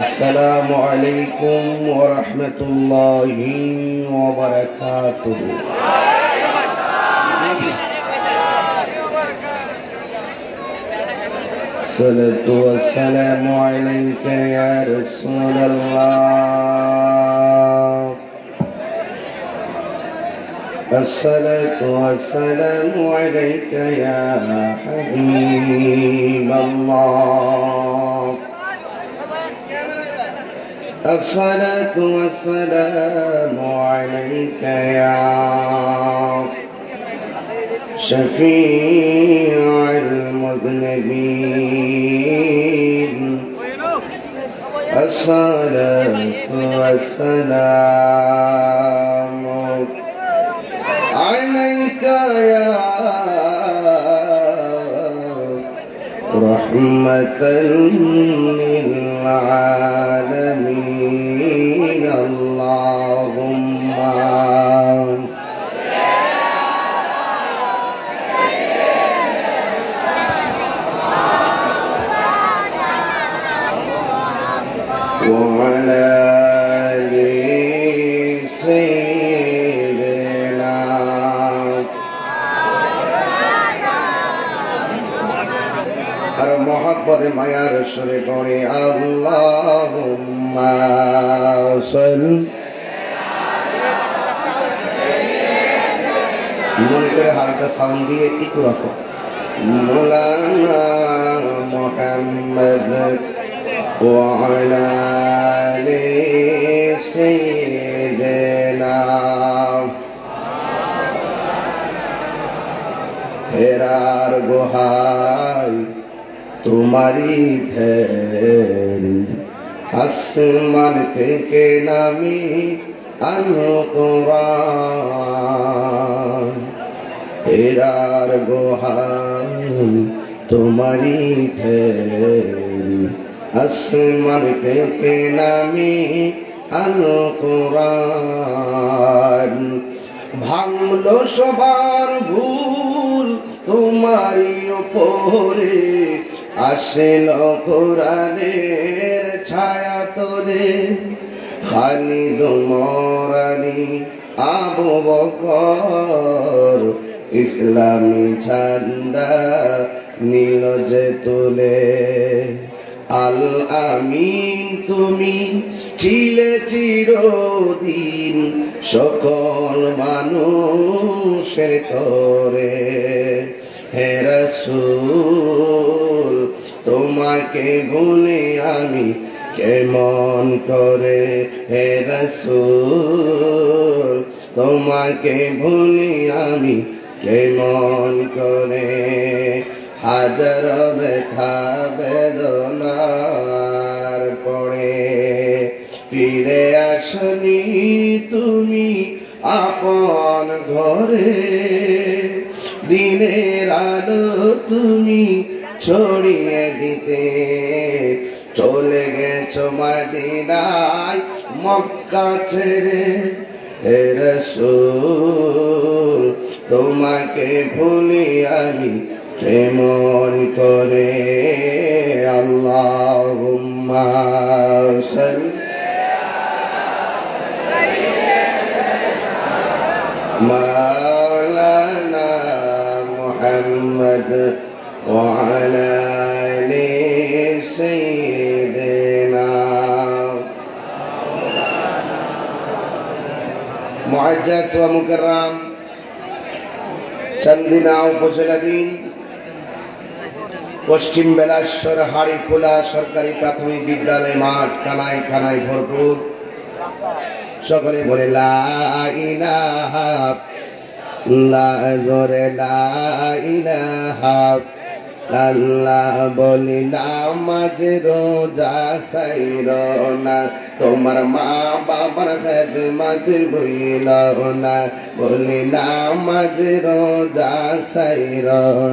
السلام عليكم ورحمة الله وبركاته. الصلاة والسلام عليك يا رسول الله. الصلاة والسلام عليك يا حبيب الله. الصلاة والسلام عليك يا شفيع المذنبين. الصلاة والسلام عليك يا رحمة للعالمين. اللهم وعلى آل سيدنا আর মোহাব্বতে মায়ার সুরে পড়ে আল্লাহুম্মা সাল্লি। মনে করে হালকা সাউন্ড দিয়ে একটু রাখো। মৌলানা মুহাম্মদ ওয়া আলা আলি সাইয়্যিদিনা। হেরার গোহায় তোমারি ধ্যান, আসমান থেকে নামি আল কোরআন। হেরার গোহায় তোমারি ধ্যান, আসমান থেকে নামি আল কোরআন। ভাঙলো সবার ভুল তোমারি ওপরে, আসল কোরআনের ছায়া তোলে। খালিদ ওমর আলী আবু বকর ইসলামী ঝান্ডা নীল যে তোলে। আল আমিন তুমি ছিলে চিরদিন সকল মানুষের তরে। হে রাসূল তোমাকে ভুলে আমি কেমন করে। হে রাসূল তোমাকে ভুলে আমি কেমন করে। হাজার ব্যথা বেদনার পরে ফিরে আসনি তুমি আপন ঘরে। দিনের আলো তুমি ছড়িয়ে দিতে চলে গেছো মদিনায় মক্কা ছেড়ে। হে রাসূল তোমাকে ভুলি আমি কেমন করে। আল্লাহুম্মা সাল্লি মাওলানা মুহাম্মদ ওয়া আলা আলি সাইয়্যিদিনা। মুআজ্জাজ ওয়া মুকাররাম চান্দিনা উপজেলাধীন পশ্চিম বেলাশ্বর হাড়িখোলা সরকারি প্রাথমিক বিদ্যালয় মাঠ খানায় খানায় ভরপুর। সকলে বলে লা ইলাহা আল্লাহ। বলি নামাজ রোজা সাইর না, তোমার মা বাবার খেদমত ভুইল না। বলি নামাজ রোজা সাইর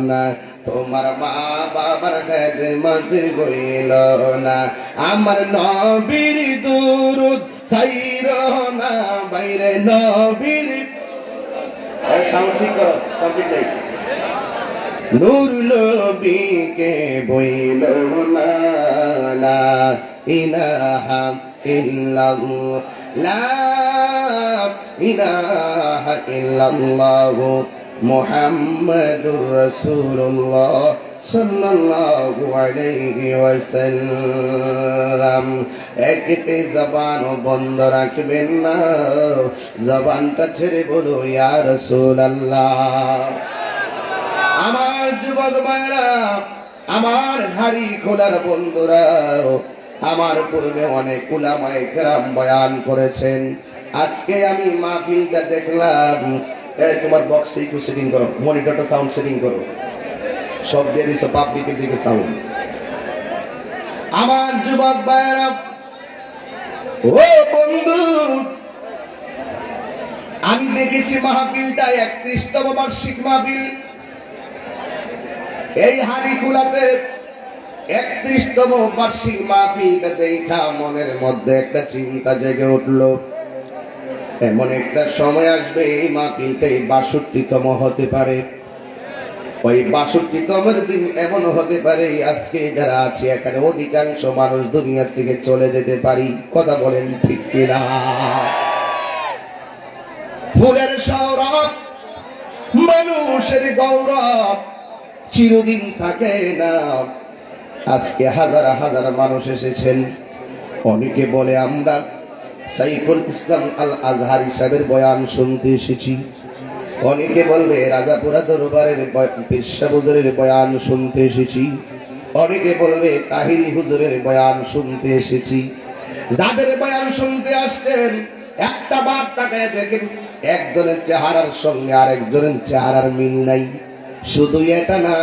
না, তোমার মা বাবার খেদমত ভুইল না। আমার নবীর দুরূদ সাইর না, বাইরে নবীর সাউন্ড ঠিক করো, সাউন্ড ঠিক নাই। নূর নবীকে বইল না লা ইলাহা ইল্লাল্লাহ লা ইলাহা ইল্লাল্লাহ মুহাম্মাদুর রাসূলুল্লাহ সাল্লাল্লাহু আলাইহি ওয়াসাল্লাম। একটি জবানও বন্ধ রাখবেন না, জবানটা ছেড়ে বলো ইয়া রাসূলুল্লাহ। আমার যুবক ভাইরা, আমার হাড়ি খোলার বন্ধুরা, আমার পূর্বে অনেক উলামায়ে কেরাম বয়ান করেছেন। আজকে আমি মাহফিলটা দেখলাম। তোমার বক্সে একটু সেটিং করো, মনিটরটা সাউন্ড সেটিং করো, সব দিয়ে দিছো পাবলিকের দিকে সাউন্ড। আমার যুবক ভাইরা, ও বন্ধু, আমি দেখেছি মাহফিলটা 31তম বার্ষিক মাহফিল। এই হাড়িখোলাতে 31তম বার্ষিক মাহফিলটা দেখা মনের মধ্যে একটা চিন্তা জেগে উঠলো। এমন একটা সময় আসবে এই মাহফিলটাই 62তম হতে পারে। ওই 62তমের দিন এমন হতে পারে আজকে যারা আছে এখানে অধিকাংশ মানুষ দুনিয়া থেকে চলে যেতে পারি। কথা বলেন ঠিক কিনা? ফুলের সৌরভ, মানুষের গৌরব চিরদিন থাকে না। আজকে হাজার হাজার মানুষ এসেছেন। অনেকে বলে আমরা সাইফুল ইসলাম আল আজহারি সাহেবের বয়ান শুনতে এসেছি। অনেকে বলবে রাজাপুরা দরবারের পেশা হুজুরের বয়ান শুনতে এসেছি। অনেকে বলবে তাহিরি হুজুরের বয়ান শুনতে এসেছি। যাদের বয়ান শুনতে আসছেন একটা বার তাকায় দেখেন, একজনের চেহারার সঙ্গে আরেকজনের চেহারার মিল নাই। শুধু এটা না,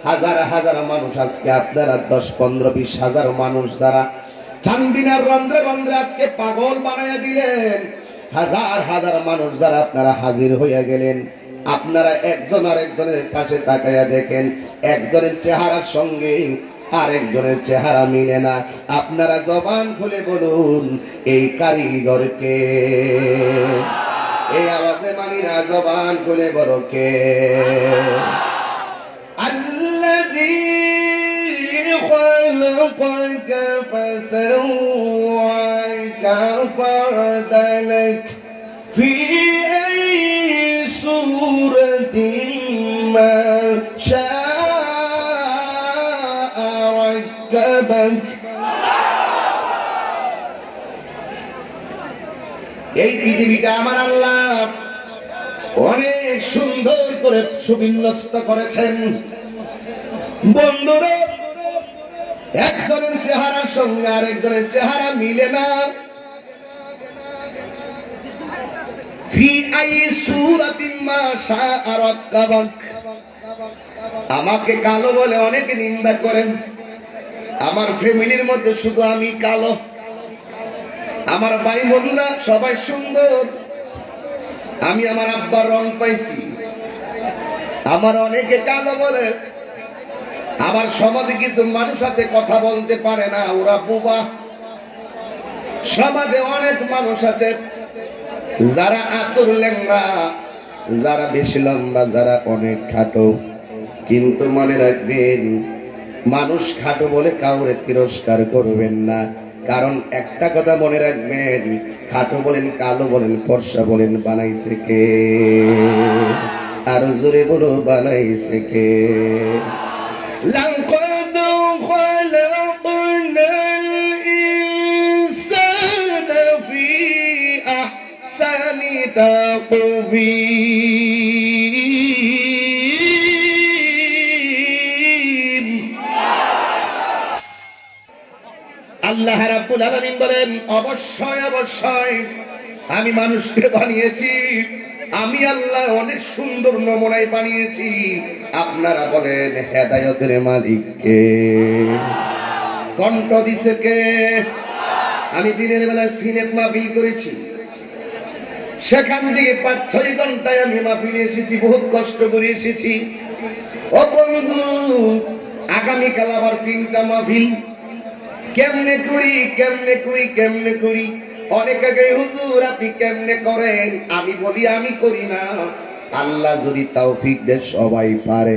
হাজার হাজার মানুষ আজকে আপনারা 10-15-20 হাজার মানুষ যারা চান্দিনার রন্ধ্রে রন্ধ্রে আজকে পাগল বানাইয়া দিলেন, হাজার হাজার মানুষ যারা আপনারা হাজির হইয়া গেলেন, আপনারা একজন আরেকজনের পাশে তাকাইয়া দেখেন, একজনের চেহারার সঙ্গে আরেকজনের চেহারা মিলে না। আপনারা জবান খুলে বলুন এই কারিগরকে, এই আওয়াজে মানি না, জবান খুলে বলো কে? আল্লাযী خلقك فسواك فعدلك في أي صورة ما شاء ركبك। এই পৃথিবীটা আমার আল্লাহ অনেক সুন্দর করে সুবিন্যস্ত করেছেন। বন্ধুরা, একজনের চেহারার সঙ্গে আরেকজনের চেহারা মিলে না। ফি আই সূরাতিন মা শাআ রাক্কাবাক। আমাকে কালো বলে অনেকে নিন্দা করেন। আমার ফ্যামিলির মধ্যে শুধু আমি কালো, আমার ভাই বোনরা সবাই সুন্দর। আমি আমার আব্বার রং পাইছি। আমার অনেকে কালো বলে। আবার সমাজে কিছু মানুষ আছে কথা বলতে পারে না, ওরা বোবা। সমাজে অনেক মানুষ আছে যারা আতর ল্যাংড়া, যারা বেশি লম্বা, যারা অনেক খাটো। কিন্তু মনে রাখবেন, মানুষ খাটো বলে কাউরে তিরস্কার করবেন না। কারণ একটা কথা মনে রাখবেন, খাটো বলেন, কালো বলেন, ফর্সা বলেন, বানাইছে কে? আর জোরে বলো বানাইছে কে? لقد خلقنا الإنسان في أحسن تقويم। আল্লাহ রাব্বুল আলামিন বলেন, অবশ্যই অবশ্যই আমি মানুষকে বানিয়েছি, আমি আল্লাহ অনেক সুন্দর নমুনায় বানিয়েছি। আপনারা বলেন হেদায়েতের মালিক কে? কণ্ঠ দিছে কে? আমি দিনের বেলায় সিলেট মাহফিল করেছি, সেখান থেকে 5-6 ঘন্টায় আমি মাহফিলে এসেছি, বহুত কষ্ট করে এসেছি। ও বন্ধু, আগামীকাল আবার 3টা মাহফিল। কেমনে করি কেমনে করি কেমনে করি? অনেকে হুজুর আপনি কেমনে করেন? আমি বলি আমি করি না, আল্লাহ যদি তৌফিক দেয় সবাই পারে।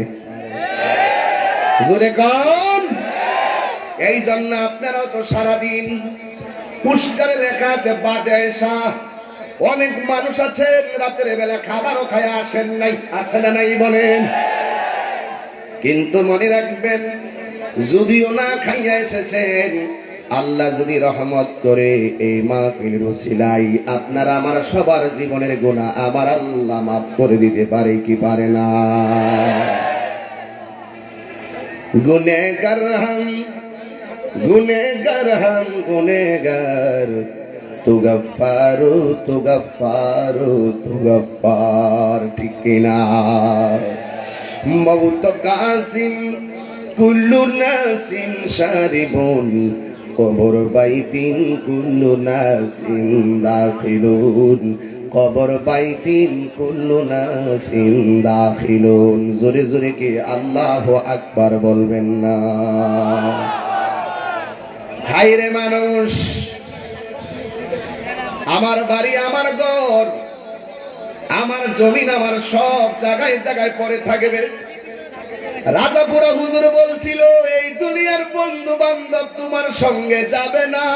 জোরে কোন? এই জন্য আপনারাও তো সারাদিন পুষ্কারে লেখা আছে বাদে এসা। অনেক মানুষ আছে রাতের বেলা খাবারও খায় আসেন নাই, আসে না নাই বলেন? কিন্তু মনে রাখবেন, যদিও না খাইয়া এসেছেন, আল্লাহ যদি রহমত করে এই মাহফিলের ওসিলায় আপনার আমার সবার জীবনের গুনাহ আমার আল্লাহ মাফ করে দিতে পারে কি পারে না? গুনেগার হাম গুনেগার তু গফফারু তু গফফারু তু গফফার, ঠিক কিনা? মউত কাসিম কুল্লু নাসিন শারিবুন কবর বাইতিন কুল্লু নাসিন দাখিলুন কবর বাইতিন কুল্লু নাসিন দাখিলুন। জোরে জোরে কি আল্লাহু আকবার বলবেন না? হায়রে মানুষ, আমার বাড়ি, আমার ঘর, আমার জমিন, আমার সব জায়গায় জায়গায় পড়ে থাকবে। রাজাপুরা হুজুর বলছিল, এই দুনিয়ার বন্ধু বান্ধব তোমার সঙ্গে যাবে না।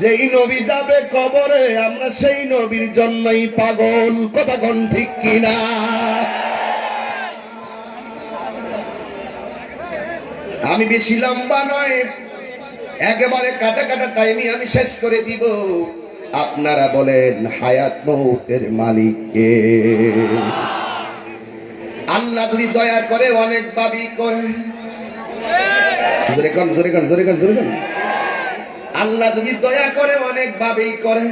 যেই নবী যাবে কবরে, আমরা সেই নবীর জন্যই পাগল। কথা কোন ঠিক কিনা? আমি বেশি লম্বা নয়, একেবারে কাটা কাটা টাইমই আমি শেষ করে দিব। আপনারা বলেন, হায়াত মৌতের মালিক কে? আল্লাহ যদি দয়া করে অনেক ভাবেই করে। জোরে কোন, জোরে কোন, জোরে কোন, জোরে কোন। আল্লাহ যদি দয়া করে অনেক ভাবেই করে।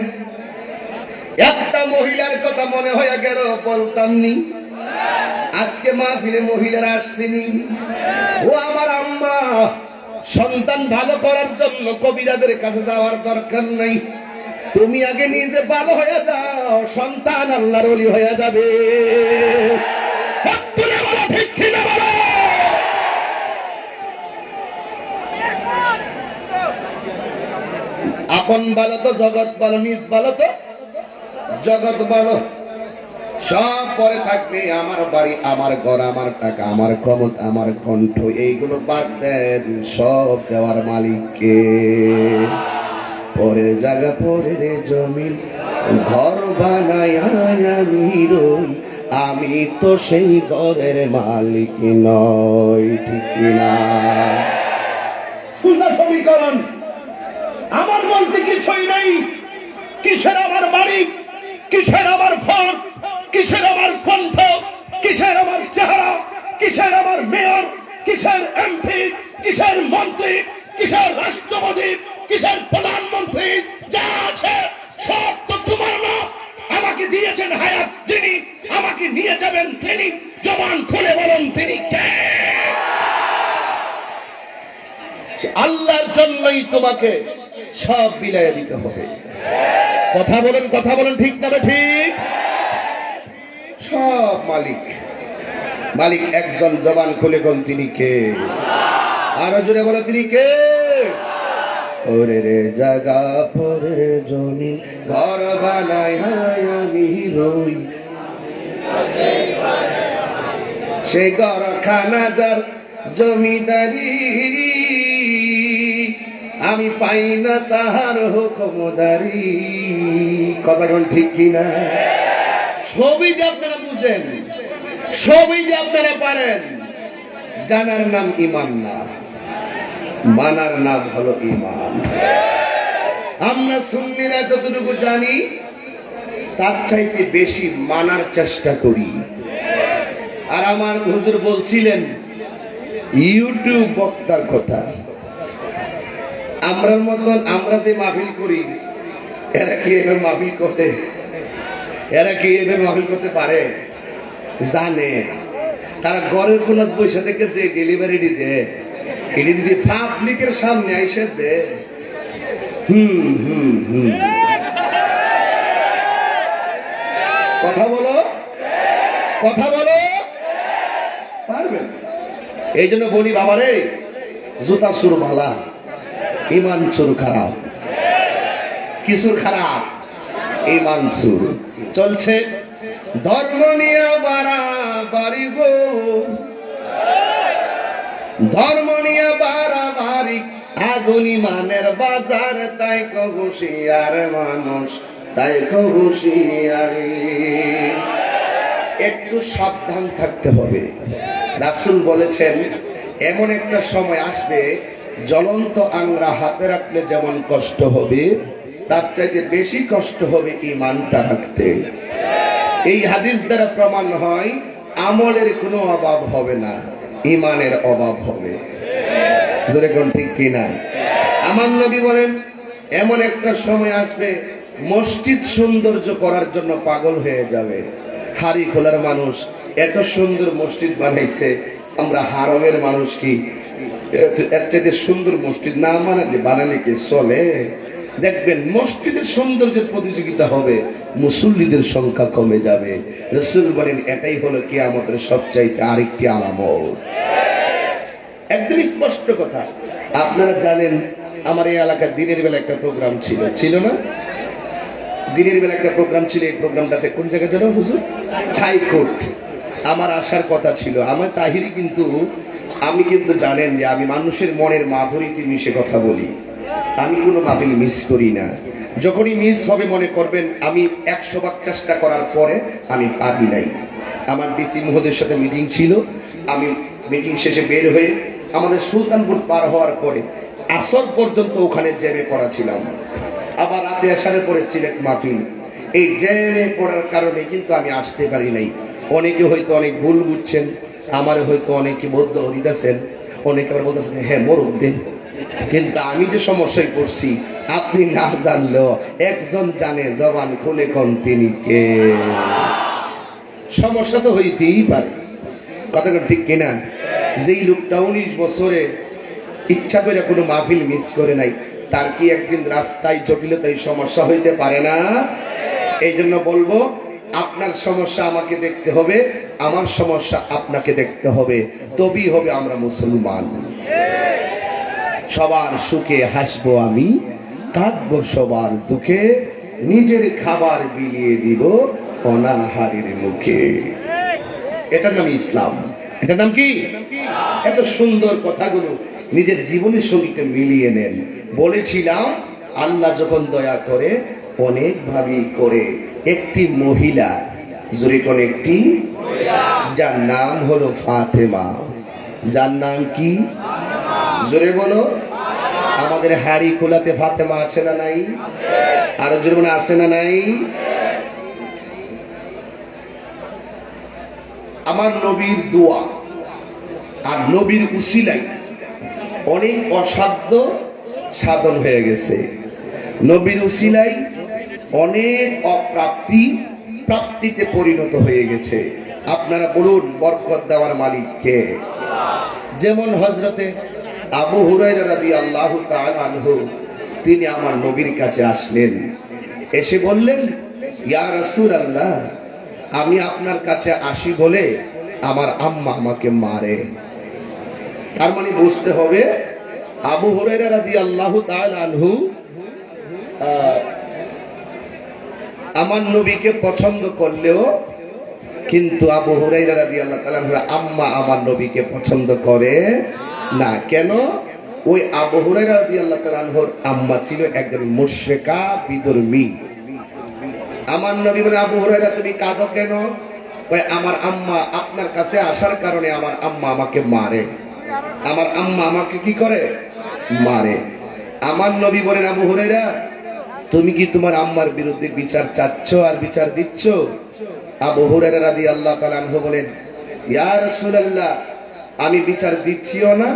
একটা মহিলার কথা মনে হয়ে গেল, বলতাম নি আজকে মাহফিলে মহিলারা আসছেনি। ও আমার আম্মা, সন্তান ভালো করার জন্য কবিরাজের কাছে যাওয়ার দরকার নাই, তুমি আগে নিজে ভালো হয়ে যাও, সন্তান আল্লাহর ওলি হয়ে যাবে। ঠিক কিনা বলো? আপন ভালো তো জগৎ ভালো, নিজ ভালো তো জগৎ ভালো। সব পরে থাকবে, আমার বাড়ি, আমার ঘর, আমার টাকা, আমার ক্ষমতা, আমার কণ্ঠ, এইগুলো বাদ দেন, সব দেওয়ার মালিককে। পরের জায়গা, পরের জমিন, ঘর বানাই আমি রই, আমি তো সেই ঘরের মালিক নই, ঠিক কিনা? সুন্দর সমীকরণ। আমার বলতে কিছুই নেই। কিসের আমার বাড়ি, কিসের আমার ঘর, কিসের আমার কণ্ঠ, কিসের আমার চেহারা, কিসের আমার মেয়র, কিসের এমপি, কিসের মন্ত্রী, কিসের রাষ্ট্রপতি, কিসের প্রধানমন্ত্রী, যা আছে সব তো তোমার না। আমাকে দিয়েছেন হায়াত যিনি, আমাকে নিয়ে যাবেন তিনি। জবান খুলে বলেন তিনি কে? আল্লাহর জন্যই তোমাকে সব বিলাইয়া দিতে হবে। কথা বলেন, কথা বলেন, ঠিক না ঠিক? সব মালিক, মালিক একজন। জবান খুলে কোন তিনি কে? আরো জোরে বলো, তিনি কে? ওরে রে জাগা, পরের জমিন, ঘর বানাই আমি রই, সেই ঘর খানা যার জমিদারি, আমি পাই না তাহার হুকুমদারি। কথা কোন ঠিক কিনা? সবই যে আপনারা বুঝেন, সবই যে আপনারা পারেন, জানার নাম ইমান না, মানার নাম হলো ইমান। আমরা সুন্নিরা যতটুকু জানি তার চাইতে বেশি মানার চেষ্টা করি। আর আমার হুজুর বলছিলেন ইউটিউব বক্তার কথা, আমরার মতন আমরা যে মাহফিল করি, এরা কি এভাবে মাহফিল করতে, এরা কি এভাবে মাহফিল করতে পারে? জানে তারা ঘরের কোন পয়সা থেকে যে ডেলিভারি দিতে, এটি যদি পাবলিকের সামনে আইসে দে, কথা বলো, কথা বলো, পারবেন? এই জন্য বলি বাবারে, জুতা সুর ভালা, ইমান সুর খারাপ। কি সুর খারাপ? ইমান সুর। চলছে ধর্ম নিয়ে বাড়াবাড়ি গো, ধর্ম নিয়ে বাড়াবাড়ি আগুন ইমানের বাজার, তাই হুঁশিয়ার মানুষ, তাই হুঁশিয়ারি। একটু সাবধান থাকতে হবে। রাসূল বলেছেন এমন একটা সময় আসবে জ্বলন্ত আংরা হাতে রাখলে যেমন কষ্ট হবে, তার চাইতে বেশি কষ্ট হবে ঈমানটা রাখতে। এই হাদিস দ্বারা প্রমাণ হয় আমলের কোনো অভাব হবে না, ঈমানের অভাব হবে। জোরে কোন ঠিক কিনা? আমার নবী বলেন এমন একটা সময় আসবে মসজিদ সৌন্দর্য করার জন্য পাগল হয়ে যাবে। হাড়ি খোলার মানুষ এত সুন্দর মসজিদ বানাইছে, আমরা হারমের মানুষ কি এর চাইতে সুন্দর মসজিদ না বানালে কি চলে? দেখবেন মসজিদের সৌন্দর্যের প্রতিযোগিতা হবে, মুসল্লিদের সংখ্যা কমে যাবে। রাসূল বলেন এটাই হলো কিয়ামতের সবচাইতে আরেকটি আলামত। একদম স্পষ্ট কথা। আপনারা জানেন আমার এই এলাকায় দিনের বেলা একটা প্রোগ্রাম ছিল না? দিনের বেলা একটা প্রোগ্রাম ছিল। এই প্রোগ্রামটাতে কোন জায়গায় যেন হুজুর ছাইকোট আমার আসার কথা ছিল। আমার তাহিরি কিন্তু আমি কিন্তু জানেন যে আমি মানুষের মনের মাধুরীতে মিশে কথা বলি, আমি কোনো মাহফিল মিস করি না। যখনই মিস হবে মনে করবেন আমি 100 ভাগ চেষ্টা করার পরে আমি পারি নাই। আমার ডিসি মহোদয়ের সাথে মিটিং ছিল, আমি মিটিং শেষে বের হয়ে আমাদের সুলতানপুর পার হওয়ার পরে আসর পর্যন্ত ওখানে জ্যামে পড়া ছিলাম। আবার রাতে আসার পরে সিলেট মাহফিল, এই জ্যামে পড়ার কারণে কিন্তু আমি আসতে পারি নাই। অনেকে হয়তো অনেক ভুল বুঝছেন, আমার হয়তো অনেকে বদ্ধ দিতেছেন, অনেকে আবার বলতেছেন হ্যাঁ মোরক দেন। কিন্তু আমি যে সমস্যায় পড়ছি আপনি না জানলেও একজন জানে, জবান খুলে কোন তিনি কে। সমস্যা তো হইতেই পারে, কথা ঠিক কিনা? যেই লোকটা 19 বছরে ইচ্ছা করে কোনো মাহফিল মিস করে নাই, তার কি একদিন রাস্তায় জটিলতায় সমস্যা হইতে পারে না? এই জন্য বলবো আপনার সমস্যা আমাকে দেখতে হবে, আমার সমস্যা আপনাকে দেখতে হবে, তবেই হবে আমরা মুসলমান। সবার সুখে হাসবো আমি, কাঁদবো সবার দুঃখে, নিজের খাবার বিলিয়ে দিব অনাহারের মুখে। এটার নাম ইসলাম। এটার নাম কি? এত সুন্দর কথাগুলো নিজের জীবনের সঙ্গে মিলিয়ে নেন। বলেছিলাম আল্লাহ যখন দয়া করে অনেক ভাবেই করে। একটি মহিলা, জোরে কোন একটি, যার নাম হলো ফাতেমা। যার নাম কি? জোরে বলো। আমাদের হাড়ি খোলাতে ফাতেমা আছে না নাই? আরো জোরে বলে আছে না নাই? আমার নবীর দোয়া আর নবীর উসিলাই অনেক অসাধ্য সাধন হয়ে গেছে। নবীর উসিলাই অনেক অপ্রাপ্তি প্রাপ্তিতে পরিণত হয়ে গেছে। আপনারা বলুন বরকত দেওয়ার মালিক কে? যেমন হযরতে আবু হুরায়রা রাদিয়াল্লাহু তাআলা আনহু, তিনি আমার নবীর কাছে আসলেন, এসে বললেন ইয়া রাসূলুল্লাহ, আমি আপনার কাছে আসি বলে আমার আম্মা আমাকে মারে। তার মানে বুঝতে হবে আবু হুরায়রা রাদিয়াল্লাহু তাআলা আনহু আমার নবীকে পছন্দ করলেও কিন্তু আবু হুরায়রা রাদিয়াল্লাহু তাআলা আনহুর আম্মা আমার নবীকে পছন্দ করে না। কেন? ওই আবু হুরায়রা রাদিয়াল্লাহু তাআলা আনহুর আম্মা ছিল একজন মুশরিকা বিধর্মী। আমার নবী বলে আবু হুরায়রা তুমি কাঁদো কেন? কয় আমার আম্মা আপনার কাছে আসার কারণে আমার আম্মা আমাকে মারে। আমার আম্মা আমাকে কি করে? মারে। আমার নবী বলেন আবু হুরায়রা তুমি কি তোমার আম্মার বিরুদ্ধে বিচার চাচ্ছ আর বিচার দিচ্ছ? আবু হুরায়রা রাদিয়াল্লাহু তাআলা আনহু বলেন ইয়া রাসূলুল্লাহ, আমি বিচার দিচ্ছিও না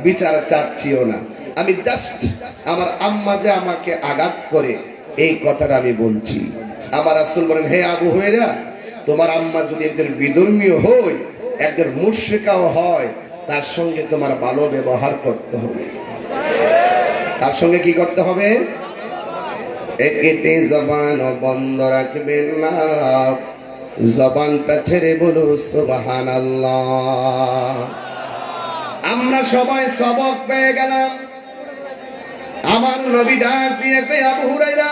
বিচার চাচ্ছিও না, আমি জাস্ট আমার আম্মা যে আমাকে আঘাত করে এই কথাটা আমি বলছি। আমার রাসূল বলেন হে আবু হুরায়রা, তোমার আম্মা যদি একজন বিধর্মী হয়, একজন মুশরিকাও হয়, তার সঙ্গে তোমার ভালো ব্যবহার করতে হবে। তার সঙ্গে কি করতে হবে? একটি জবান বন্ধ রাখবেন না, জবানটা ছেড়ে বলো সুবহানাল্লাহ। আমরা সবাই সবক পেয়ে গেলাম। আমার নবী ডাক দিয়ে কই আবু হুরায়রা,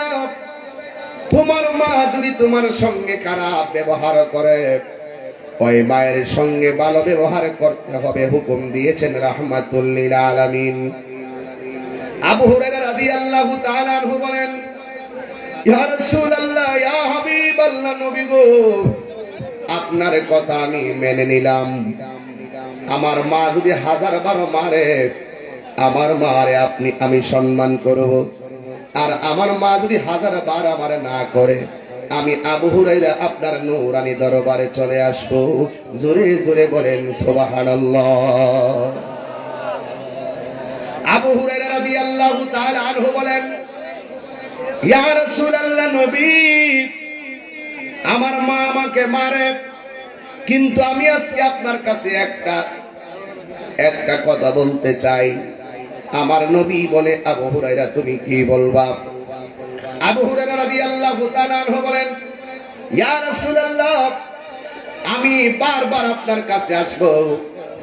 তোমার মা যদি তোমার সঙ্গে খারাপ ব্যবহার করে, ওই মায়ের সঙ্গে ভালো ব্যবহার করতে হবে হুকুম দিয়েছেন রাহমাতুল লিল আলামিন। আবু হুরায়রা রাদিয়াল্লাহু তাআলা আনহু বলেন, ইয়া রাসূলুল্লাহ, ইয়া হাবিবাল্লাহ, নবী গো, আপনার কথা আমি মেনে নিলাম। আমার মা যদি 1000 বার মারে, আমার মারে আমি সম্মান করব। আর আমার মা যদি 1000 বার আমারে না করে, আমি আবু হুরায়রা আপনার নূরানি দরবারে চলে আসবো। জোরে জোরে বলেন সুবহানাল্লাহ। আবু হুরায়রা রাদিয়াল্লাহু তাআলা আনহু বলেন, ইয়া রাসূলুল্লাহ, নবী, আমার মা আমাকে মারে, কিন্তু আমি আজকে আপনার কাছে একটা কথা বলতে চাই। আমার নবী বলে, আবু হুরায়রা তুমি কি বলবা? আবু হুরায়রা রাদিয়াল্লাহু তাআলা আনহু বলেন, ইয়া রাসূলুল্লাহ, আমি বারবার আপনার কাছে আসব,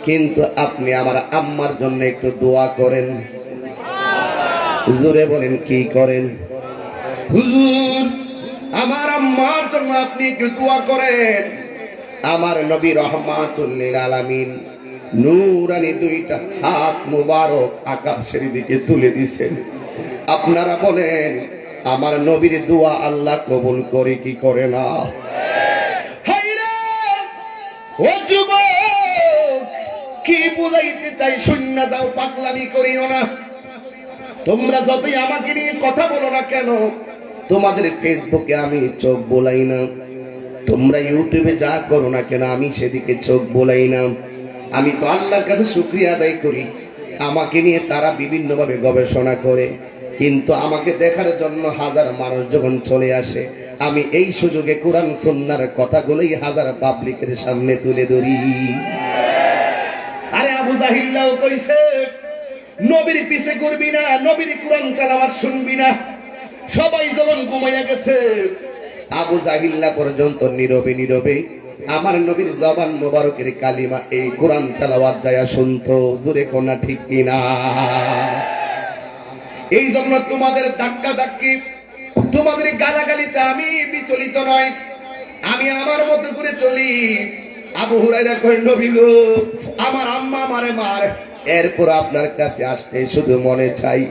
কিন্তু আপনি আমার আম্মার জন্য একটু দোয়া করেন। জোরে বলেন, কি করেন? হুজুর, আমার আম্মার জন্য আপনি একটু দোয়া করেন। আমার নবী রাহমাতুল লিল আলামিন নূরানি দুইটা হাত মুবারক আকাশের দিকে তুলে দিয়েছেন। আপনারা বলেন, আমার নবীর দোয়া আল্লাহ কবুল করে কি করে না? হায়রে ও যুবক, কি বুঝাইতে চাই শূন্য দাও, পাগলামি করিও না। তোমরা যতই আমাকে নিয়ে কথা বলো না কেন, তোমাদের ফেসবুকে আমি চোখ বোলাই না, তোমরা ইউটিউবে যা করো না কেন, আমি সেদিকে চোখ বোলাই না। আমি তো আল্লাহর কাছে শুকরিয়া আদায় করি, আমাকে নিয়ে তারা বিভিন্নভাবে গবেষণা করে, কিন্তু আমাকে দেখার জন্য 1000 মানুষ যখন চলে আসে, আমি এই সুযোগে কোরআন সুন্নাহর কথাগুলোই 1000 পাবলিকের সামনে তুলে ধরি। আরে আবু জাহিল্লাও কইছে, নবীর পিছে করবি না, নবীর কোরআন তেলাওয়াত শুনবি না। সবাই যখন ঘুমাইয়া গেছে, আবু জাহিল্লা পর্যন্ত নীরবে নীরবে আমার নবীর জবান মোবারকের কালিমা, এই কোরআন তেলাওয়াত যায় শুনতো। জোরে কোনা ঠিক কিনা? এই জন্য তোমাদের ধাক্কা ধাক্কি, তোমাদের গালাগালিতে আমি বিচলিত নয়, আমি আমার মতো করে চলি। আবু হুরায়রা কই, নবী গো, আমার আম্মা আমারে মার, এরপর আপনার কাছে আসতে শুধু মনে চাই,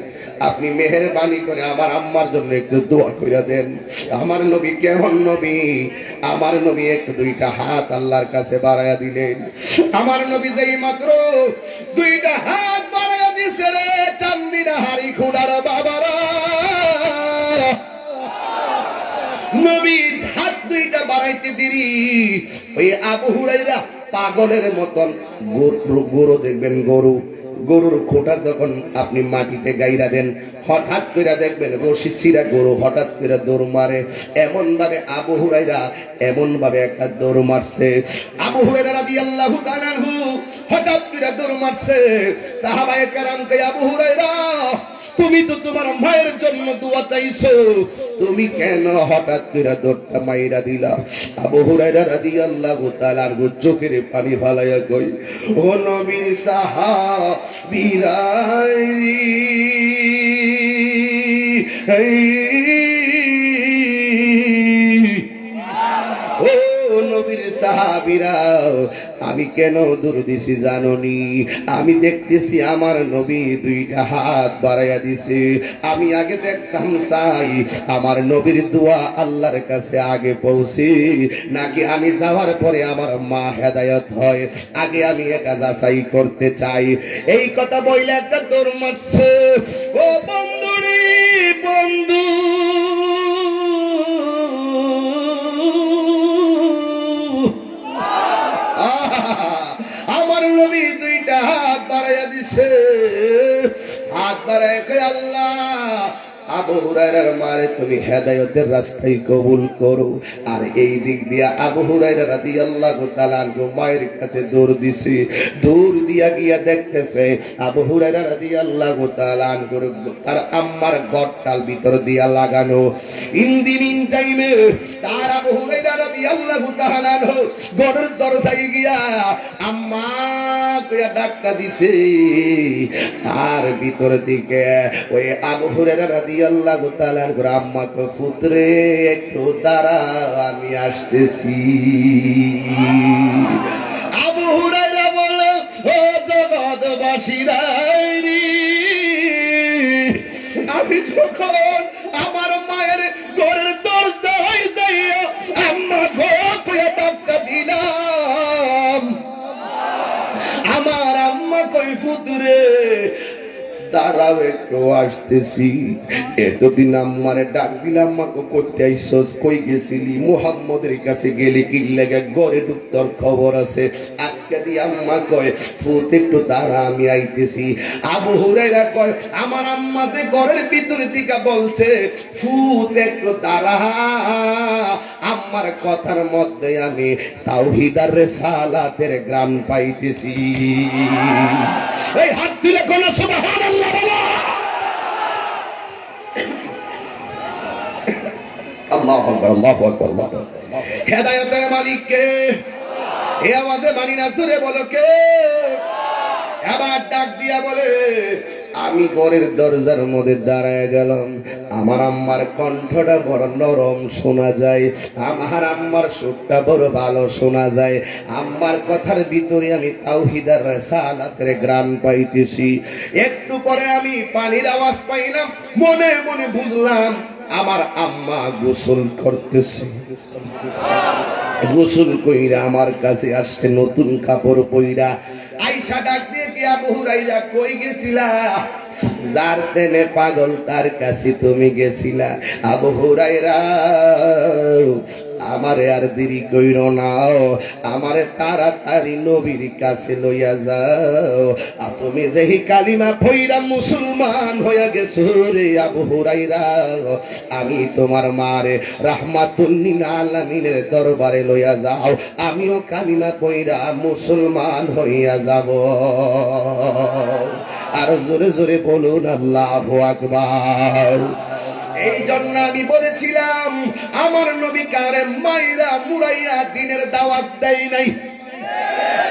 আপনি মেহেরবানি করে আমার আম্মার জন্য একটু দোয়া করে দেন। আমার নবী কেমন নবী? আমার নবী একটু দুইটা হাত আল্লাহর কাছে বাড়াইয়া দিলেন। আমার নবী যেই মাত্র দুইটা হাত বাড়াইয়া দিছে রে, চান্দিনা হাড়ি খোলার বাবারা, নবী হাত দুইটা বাড়াইতে দিরি, ওই আবু হুরায়রা পাগলের মতন গরু দেখবেন, গরুর খোঁটা যখন আপনি মাটিতে গাইরা দেন, হঠাৎ করে দেখবেন রশি ছিঁড়া গরু হঠাৎ করে দৌড় মারে। এমন ভাবে আবু হুরায়রা এমন ভাবে একটা দৌড় মারছে। আবু হুরায়রা রাদিয়াল্লাহু তাআলা আনহু হঠাৎ করে দৌড় মারছে। সাহাবায়ে কেরাম কয়, আবু হুরায়রা, তুমি তো তোমার মায়ের জন্য দোয়া চাইছো, তুমি কেন হঠাৎ করে দৌড়টা মাইরা দিলা? আবু হুরায়রা রাদিয়াল্লাহু তাআলা আনহু চোখের পানি ফালাইয়া কই, ও নবীর সাহাবীরা, ও নবীর সাহাবীরা, আমি কেন দূর দিছি জাননি? আমি দেখতেছি আমার নবী দুইটা হাত বাড়াইয়া দিছে। আমি আগে দেখতাম চাই আমার নবীর দোয়া আল্লাহর কাছে আগে পৌঁছে, নাকি আমি যাওয়ার পরে আমার মা হেদায়েত হয়, আগে আমি এটা যাচাই করতে চাই। এই কথা বইলে একটা দৌড় মারছে। ও বন্ধুরে, বন্ধু, আমার নবী দুইটা হাত বাড়াইয়া দিছে। হাত বাড়াইয়া কই, আল্লাহ, আবু হুরায়রার মারে তুমি হেদায়েতের রাস্তায় কবুল করো। আর এই দিক দিয়া আবু হুরায়রা রাদিয়াল্লাহু তাআলা আনহু মায়ের কাছে দৌড় দিছে। দৌড় দিয়া গিয়া দেখতেছে আবু হুরায়রা রাদিয়াল্লাহু তাআলা আনহু তার আম্মার গড়টাল ভিতর দিয়া লাগানো। ইন টাইমে তার আবু হুরায়রা রাদিয়াল্লাহু তাআলা আনহু গড়ের দরজায় গিয়া আম্মা কইয়া ডাকটা দিছে। আর ভিতর দিকে ওই আবু হুরায়রা রাদিয়াল্লাহু রাদিয়াল্লাহু তাআলা আম্মাকে পুত্রে একটু দাঁড়া আমি আসতেছি। আবু হুরায়রা বলে ও জগৎবাসীরা আমি যখন আমার মায়ের ঘরের দরজা হয়ে যাইয়া আম্মা গো কইয়া ডাক্কা দিলাম, আমার আম্মা কই ফুতুরে দাঁড়াও একটু আসতেছি। এতদিন আম্মারে ডাক দিলাম, আম্মাকে করতে আইসস, কই গেছিলি? মুহাম্মদের কাছে গেলি কি লাগে? ঘরে ঢুকতর খবর আছে। আজকে দি আম্মা কয় ফুত একটু দাঁড়া আমি আইতেছি। আবু হুরায়রা কয় আমার আম্মা যে ঘরের ভিতরে থেকে বলছে ফুত একটু দাঁড়া, আম্মার কথার মধ্যে আমি তাওহীদের রিসালাতের গ্রাম পাইতেছি। এই হাত দিলে কোন সুবহানাল্লাহ বলো। আল্লাহু আকবার, আল্লাহু আকবার, আল্লাহু আকবার। হেদায়েতের মালিক কে? এই আওয়াজে মানি না, জোরে বলো কে? এবার ডাক দিয়া বলে আমি ঘরের দরজার মধ্যে দাঁড়ায় গেলাম, আমার আম্মার কণ্ঠটা বড় নরম শোনা যায়, আমার আম্মার সুরটা বড় ভালো শোনা যায়, আম্মার কথার ভিতরে আমি তাওহীদের রিসালাতের গ্রাম পাইতেছি। একটু পরে আমি পানির আওয়াজ পাইলাম, মনে মনে বুঝলাম আমার আম্মা গোসল করতেছে। গোসল কইরা আমার কাছে আসছে নতুন কাপড় পইরা। আয়েশা ডাক দিয়ে কি আবু হুরায়রা কই গেছিলা? যার প্রেমে পাগল তার কাছে তুমি গেছিলা। আবু হুরায়রা আমারে আর দেরি কইরো না, আমারে তাড়াতাড়ি নবীর কাছে লইয়া যাও। আর তুমি যেই কালিমা পইরা মুসলমান হইয়া গেছো রে আবু হুরায়রা, আমি তোমার মারে রাহমাতুল লিল আলামিনের দরবারে লইয়া যাও, আমিও কালিমা পইরা মুসলমান হইয়া যাব। আর জোরে জোরে বলুন আল্লাহু আকবার। এই জন্য আমি বলেছিলাম আমার নবী কারে মাইরা মুরাইয়া দিনের দাওয়াত দেয় নাই।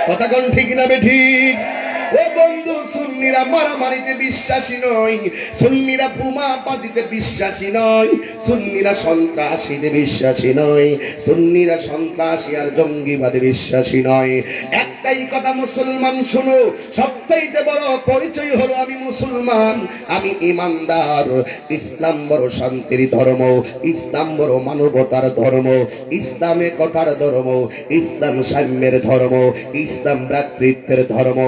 কথা কোন ঠিক না বেঠিক? ও বন্ধু, সুন্নিরা মারামারিতে বিশ্বাসী নয়, সুন্নিরা বোমা বাজিতে বিশ্বাসী নয়, সুন্নিরা সন্ত্রাসীতে বিশ্বাসী নয়, সুন্নিরা সন্ত্রাসী আর জঙ্গিবাদে বিশ্বাসী নয়। একটাই কথা মুসলমান শুনো, সবচাইতে বড় পরিচয় হলো আমি মুসলমান, আমি ইমানদার। ইসলাম বড় শান্তির ধর্ম, ইসলাম বড় মানবতার ধর্ম, ইসলামে কথার ধর্ম, ইসলাম সাম্যের ধর্ম, ইসলাম ভ্রাতৃত্বের ধর্ম।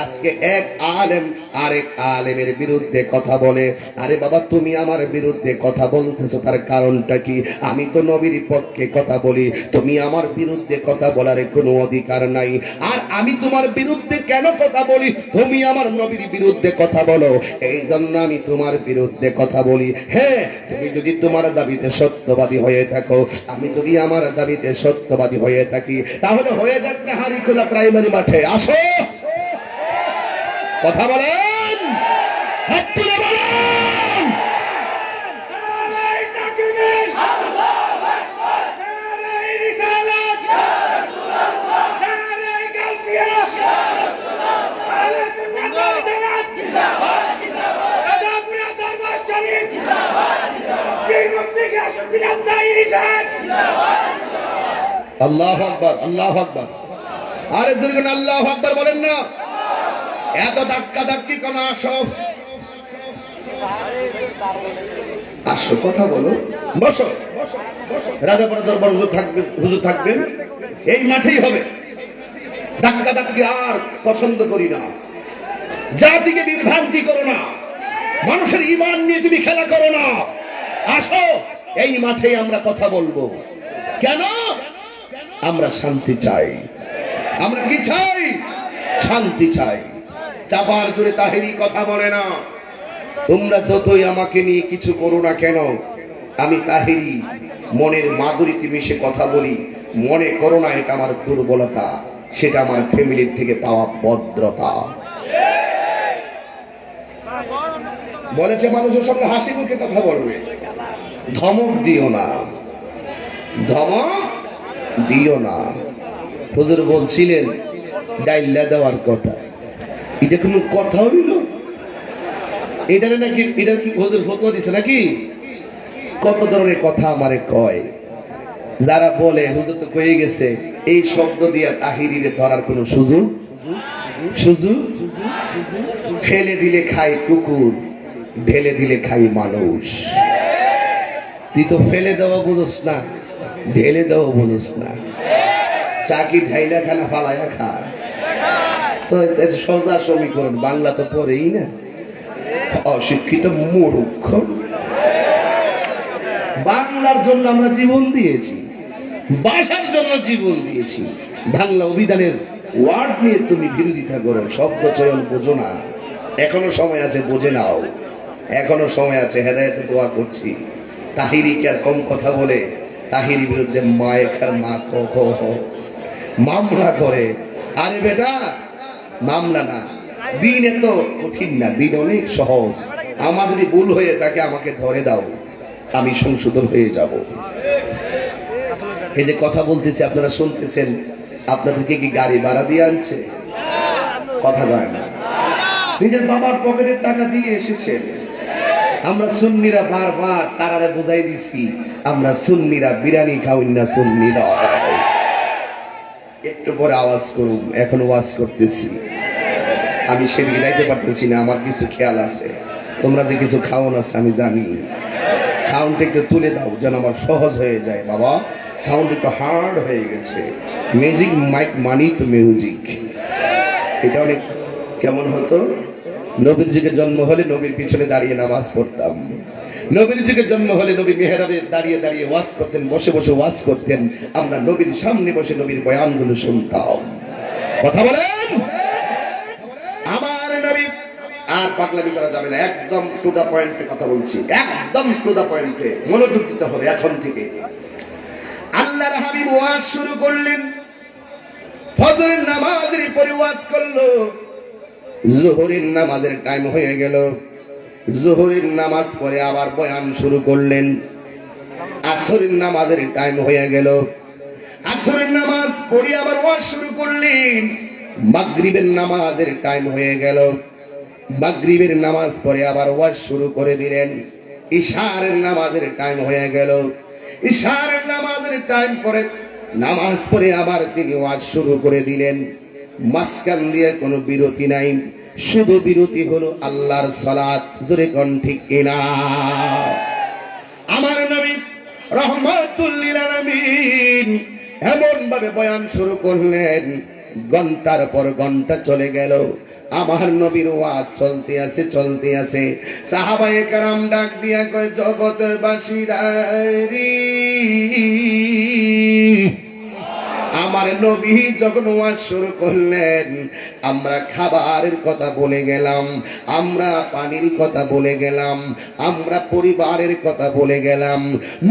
আজকে এক আলেম আরেক আলেমের বিরুদ্ধে কথা বলে, আরে বাবা তুমি আমার বিরুদ্ধে কথা বলতেছো, তার কারণটা কি? আমি তো নবীর পক্ষে কথা বলি, তুমি আমার বিরুদ্ধে কথা বলার কোনো অধিকার নাই। আর আমি তোমার বিরুদ্ধে কেন কথা বলি? তুমি আমার নবীর বিরুদ্ধে কথা বলো, এই জন্য আমি তোমার বিরুদ্ধে কথা বলি। হ্যাঁ, তুমি যদি তোমার দাবিতে সত্যবাদী হয়ে থাকো, আমি যদি আমার দাবিতে সত্যবাদী হয়ে থাকি, তাহলে হয়ে যাক না হারিখোলা প্রাইমারি মাঠে, আসো কথা বলেন, হাত তুলে বলেন। আল্লাহু আকবার, আল্লাহু আকবার। আরে জোরে আল্লাহু আকবার বলেন না। এত ধাক্কা ধাক্কি কেন? আসো আসো কথা বলো, বসো। রাজাপুর দরবার হুজুর থাকবেন, এই মাঠেই হবে। ধাক্কা ধাক্কি আর পছন্দ করি না, জাতিকে বিভ্রান্তি করো না, মানুষের ঈমান নিয়ে তুমি খেলা করো না। আসো এই মাঠেই আমরা কথা বলবো। কেন? আমরা শান্তি চাই। আমরা কি চাই? শান্তি চাই। চাপার জোরে তাহেরি কথা বলে না। তোমরা যতই আমাকে নিয়ে কিছু করো না কেন, আমি তাহেরি মনের মাধুরীতে মিশে কথা বলি। মনে করো না এটা আমার দুর্বলতা, সেটা আমার ফ্যামিলির থেকে পাওয়া ভদ্রতা। বলেছে মানুষের সঙ্গে হাসি মুখে কথা বলবে, ধমক দিও না, ধমক দিও না। হুজুর বলছিলেন ডাইল্লা দেওয়ার কথা, এটা কোনো কথা হইল? এটারে নাকি এটা কি হুজুর ফতোয়া দিছে নাকি? কত ধরনের কথা আমারে কয়, যারা বলে হুজুর তো কয়ে গেছে, এই শব্দ দিয়ে তাহিরিরে ধরার কোন সুযোগ সুযোগ ফেলে দিলে খায় কুকুর, ঢেলে দিলে খাই মানুষ। তুই তো ফেলে দেওয়া বুঝোস না, ঢেলে দেওয়া বুঝোস না। চাকি ঢাইলা খানা ফালাইয়া খা, তো সোজা সমীকরণ। বাংলা তো পড়েই না, অশিক্ষিত মূর্খ। বাংলার জন্য আমরা জীবন দিয়েছি, ভাষার জন্য জীবন দিয়েছি। বাংলা অভিধানের ওয়ার্ড নিয়ে তুমি বিরোধিতা করো, শব্দ চয়ন বোঝো না। এখনো সময় আছে, বোঝে নাও, এখনো সময় আছে। হেদায়েতে দোয়া করছি। তাহিরি কি আর কম কথা বলে? তাহিরি বিরুদ্ধে মায়ের মা মামলা করে। আরে বেটা, মামলা না, দিন এত কঠিন না, দিন অনেক সহজ। আমার যদি ভুল হয়ে থাকে আমাকে ধরে দাও, আমি সংশোধন হয়ে যাব। এই যে কথা বলতেছি আপনারা শুনতেছেন, আপনাদেরকে কি গাড়ি ভাড়া দিয়ে আনছে? কথা বলে না, নিজের বাবার পকেটের টাকা দিয়ে এসেছেন। আমরা সুন্নিরা বারবার তারারে বুঝাই দিছি, আমরা সুন্নিরা বিরিয়ানি খাওয়াই না, সুন্নিরা। একটু পরে আওয়াজ করুন, এখন ওয়াজ করতেছি। আমি সেদিকে যাইতে পারতেছি না, আমার কিছু খেয়াল আছে। তোমরা যে কিছু খাওয়ান আছে আমি জানি। সাউন্ড একটু তুলে দাও যেন আমার সহজ হয়ে যায়। বাবা, সাউন্ড একটু হার্ড হয়ে গেছে। মিউজিক মাইক মানি তো মিউজিক। এটা অনেক কেমন হতো? নবীর যুগে জন্ম হলে নবীর পিছনে দাঁড়িয়ে নামাজ পড়তাম। নবীর যুগে জন্ম হলে নবী মেহরাবে দাঁড়িয়ে দাঁড়িয়ে ওয়াজ করতেন, বসে বসে ওয়াজ করতেন। আমরা নবীর সামনে বসে নবীর বয়ানগুলো শুনতাম। কথা বলেন, আমার নবী। আর পাগলামি করা যাবে না, একদম টু দা পয়েন্টে কথা বলছি, একদম টু দা পয়েন্টে মনোযোগ দিতে হবে এখন থেকে। আল্লাহর হাবিব ওয়াজ শুরু করলেন, ফজরের নামাজের পরে ওয়াজ করলো। যোহরের নামাজের টাইম হয়ে গেল, যোহরের নামাজ পরে আবার বয়ান শুরু করলেন। আসরের নামাজের টাইম হয়ে গেল, আসরের নামাজ পড়ে আবার ওয়াজ শুরু করলেন। মাগরিবের নামাজের টাইম হয়ে গেল, মাগরিবের নামাজ পড়ে আবার ওয়াজ শুরু করে দিলেন। ইশারের নামাজের টাইম হয়ে গেল, ইশারের নামাজের টাইম পরে নামাজ পড়ে আবার তিনি ওয়াজ শুরু করে দিলেন। মাঝখান দিয়ে কোনো বিরতি নাই, শুধু বিরতি হলো আল্লাহর সালাত। জোরে কোন ঠিক কিনা? আমার নবী রহমাতুল লিল আলামিন এমন ভাবে বয়ান শুরু করলেন, ঘন্টার পর ঘন্টা চলে গেল। আমার নবীর ওয়াজ চলতে আছে, চলতে আছে। সাহাবায়ে কেরাম ডাক দিয়া কয়, জগৎবাসীরা রে, আমার নবী যখন ওয়াজ শুরু করলেন, আমরা খাবারের কথা বলে গেলাম, আমরা পানির কথা বলে গেলাম, আমরা পরিবারের কথা বলে গেলাম।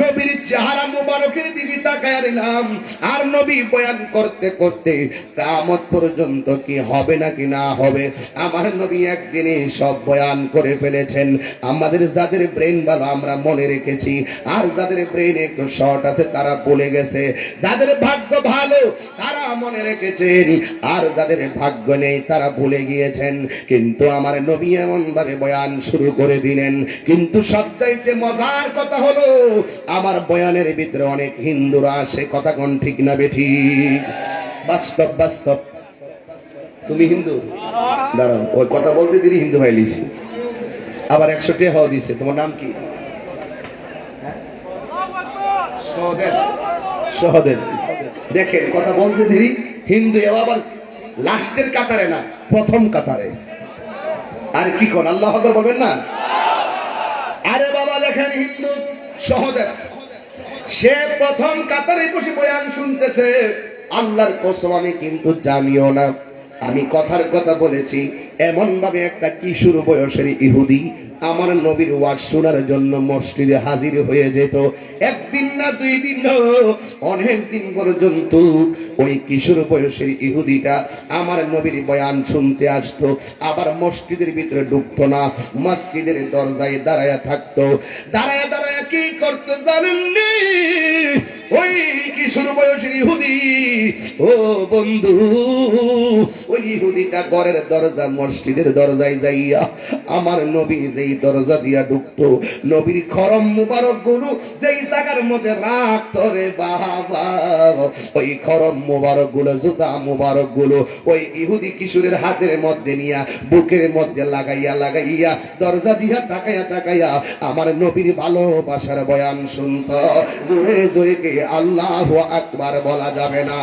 নবীর চেহারা মুবারকের দিকে তাকায় রইলাম। আর নবী বয়ান করতে করতে কিয়ামত পর্যন্ত কি হবে নাকি না হবে, আমার নবী একদিনে সব বয়ান করে ফেলেছেন। আমাদের যাদের ব্রেন ভালো আমরা মনে রেখেছি, আর যাদের ব্রেন একটু শর্ট আছে তারা ভুলে গেছে। যাদের ভাগ্য ভালো তারা মনে রেখেছেন, আর যাদের ভাগ্য নেই তারা ভুলে গিয়েছেন। কিন্তু আমার নবী এমন ভাবে বয়ান শুরু করে দিলেন। কিন্তু সবচাইতে মজার কথা হলো, আমার বয়ানের ভিতরে অনেক হিন্দুরা আসে। কথা কোন ঠিক না বেঠিক? বাস্তব বাস্তব। তুমি হিন্দু? দাঁড়াও, ওই কথা বলতে দেরি হিন্দু ভাই লিছি। আবার 100 টাকা দিছে। তোমার নাম কি? সহদেব। সহদেব। দেখেন, কথা বলতে দেরি হিন্দু, আবার লাস্টের কাতারে না, প্রথম কাতারে। আর কি কোন আল্লাহ আকবার বলবেন না? আরে বাবা, দেখেন হিন্দু সহদেব, সে প্রথম কাতারে বসে বয়ান শুনতেছে। আল্লাহর কসম, আমি কিন্তু জানিও না, আমি কথার কথা বলেছি। এমন ভাবে একটা কিশোর বয়সের ইহুদি আমার নবীর ওয়াজ শোনার জন্য মসজিদে হাজির হয়ে যেত। একদিন না, 2 দিন না, অনেক দিন পর্যন্ত ওই কিশোর বয়সের ইহুদিটা আমার নবীর বয়ান শুনতে আসতো। আবার মসজিদের ভিতরে ঢুকতো না, মসজিদের দরজায় দাঁড়ায়া থাকতো। দাঁড়ায়া দাঁড়ায়া কি করতো জানেননি? ওই কিশোর বয়সের ইহুদি, ও বন্ধু, ওই ইহুদিটা ঘরের দরজা, মসজিদের দরজায় যাইয়া আমার নবী যেই দরজা দিয়া ঢুকতো, নবীর খরম মুবারক গুলো যেই জায়গার মধ্যে রাখতো রে বাবা, ওই খরম মুবারক গুলো, জুতা মুবারক গুলো ওই ইহুদি কিশোরের হাতের মধ্যে নিয়া বুকের মধ্যে লাগাইয়া লাগাইয়া দরজা দিয়া তাকাইয়া তাকাইয়া আমার নবীর ভালোবাসার বয়ান শুনত। জোরে জোরে কে আল্লাহু আকবার বলা যাবে না?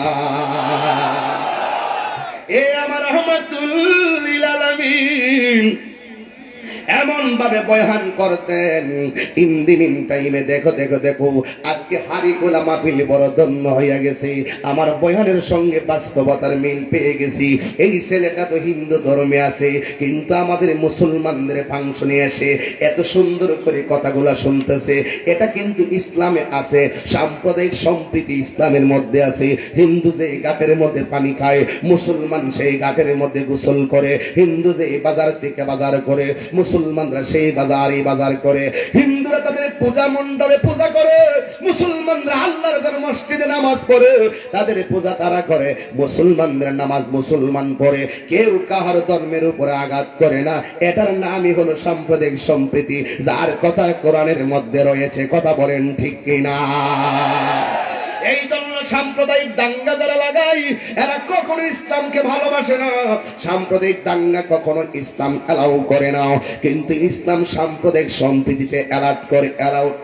এ আমার রহমাতুল লিল আলামিন এমন ভাবে বয়ান করতেন। ইন টাইমে দেখো দেখো দেখো আজকে হারি গোলা মাহফিল বড় ধন্য হইয়া গেছে। আমার বয়ানের সঙ্গে বাস্তবতার মিল পেয়ে গেছি। এই ছেলেটা তো হিন্দু ধর্মে আছে, কিন্তু আমাদের মুসলমানদের ফাংশনে এসে এত সুন্দর করে কথাগুলা শুনতেছে। এটা কিন্তু ইসলামে আছে, সাম্প্রদায়িক সম্প্রীতি ইসলামের মধ্যে আছে। হিন্দু যে ঘাটের মধ্যে পানি খায়, মুসলমান সেই ঘাটের মধ্যে গোসল করে। হিন্দু যে বাজার থেকে বাজার করে, মুসলমানরা সেই বাজারই বাজার করে। হিন্দুরা তাদের পূজা মণ্ডপে পূজা করে, মুসলমানরা আল্লাহর ঘরে মসজিদে নামাজ পড়ে। তাদের পূজা তারা করে, মুসলমানদের নামাজ মুসলমান পড়ে। কেউ কাহার ধর্মের উপরে আঘাত করে না। এটার নামই হলো সাম্প্রদায়িক সম্প্রীতি, যার কথা কোরআনের মধ্যে রয়েছে। কথা বলেন ঠিক কিনা? এই জন্য সাম্প্রদায়িক দাঙ্গা যারা লাগাই, এরা কখনো ইসলামকে ভালোবাসে না। সাম্প্রদায়িক দাঙ্গা কখনো ইসলাম এলাও করে না, কিন্তু ইসলাম সাম্প্রদায়িক সম্প্রীতিতে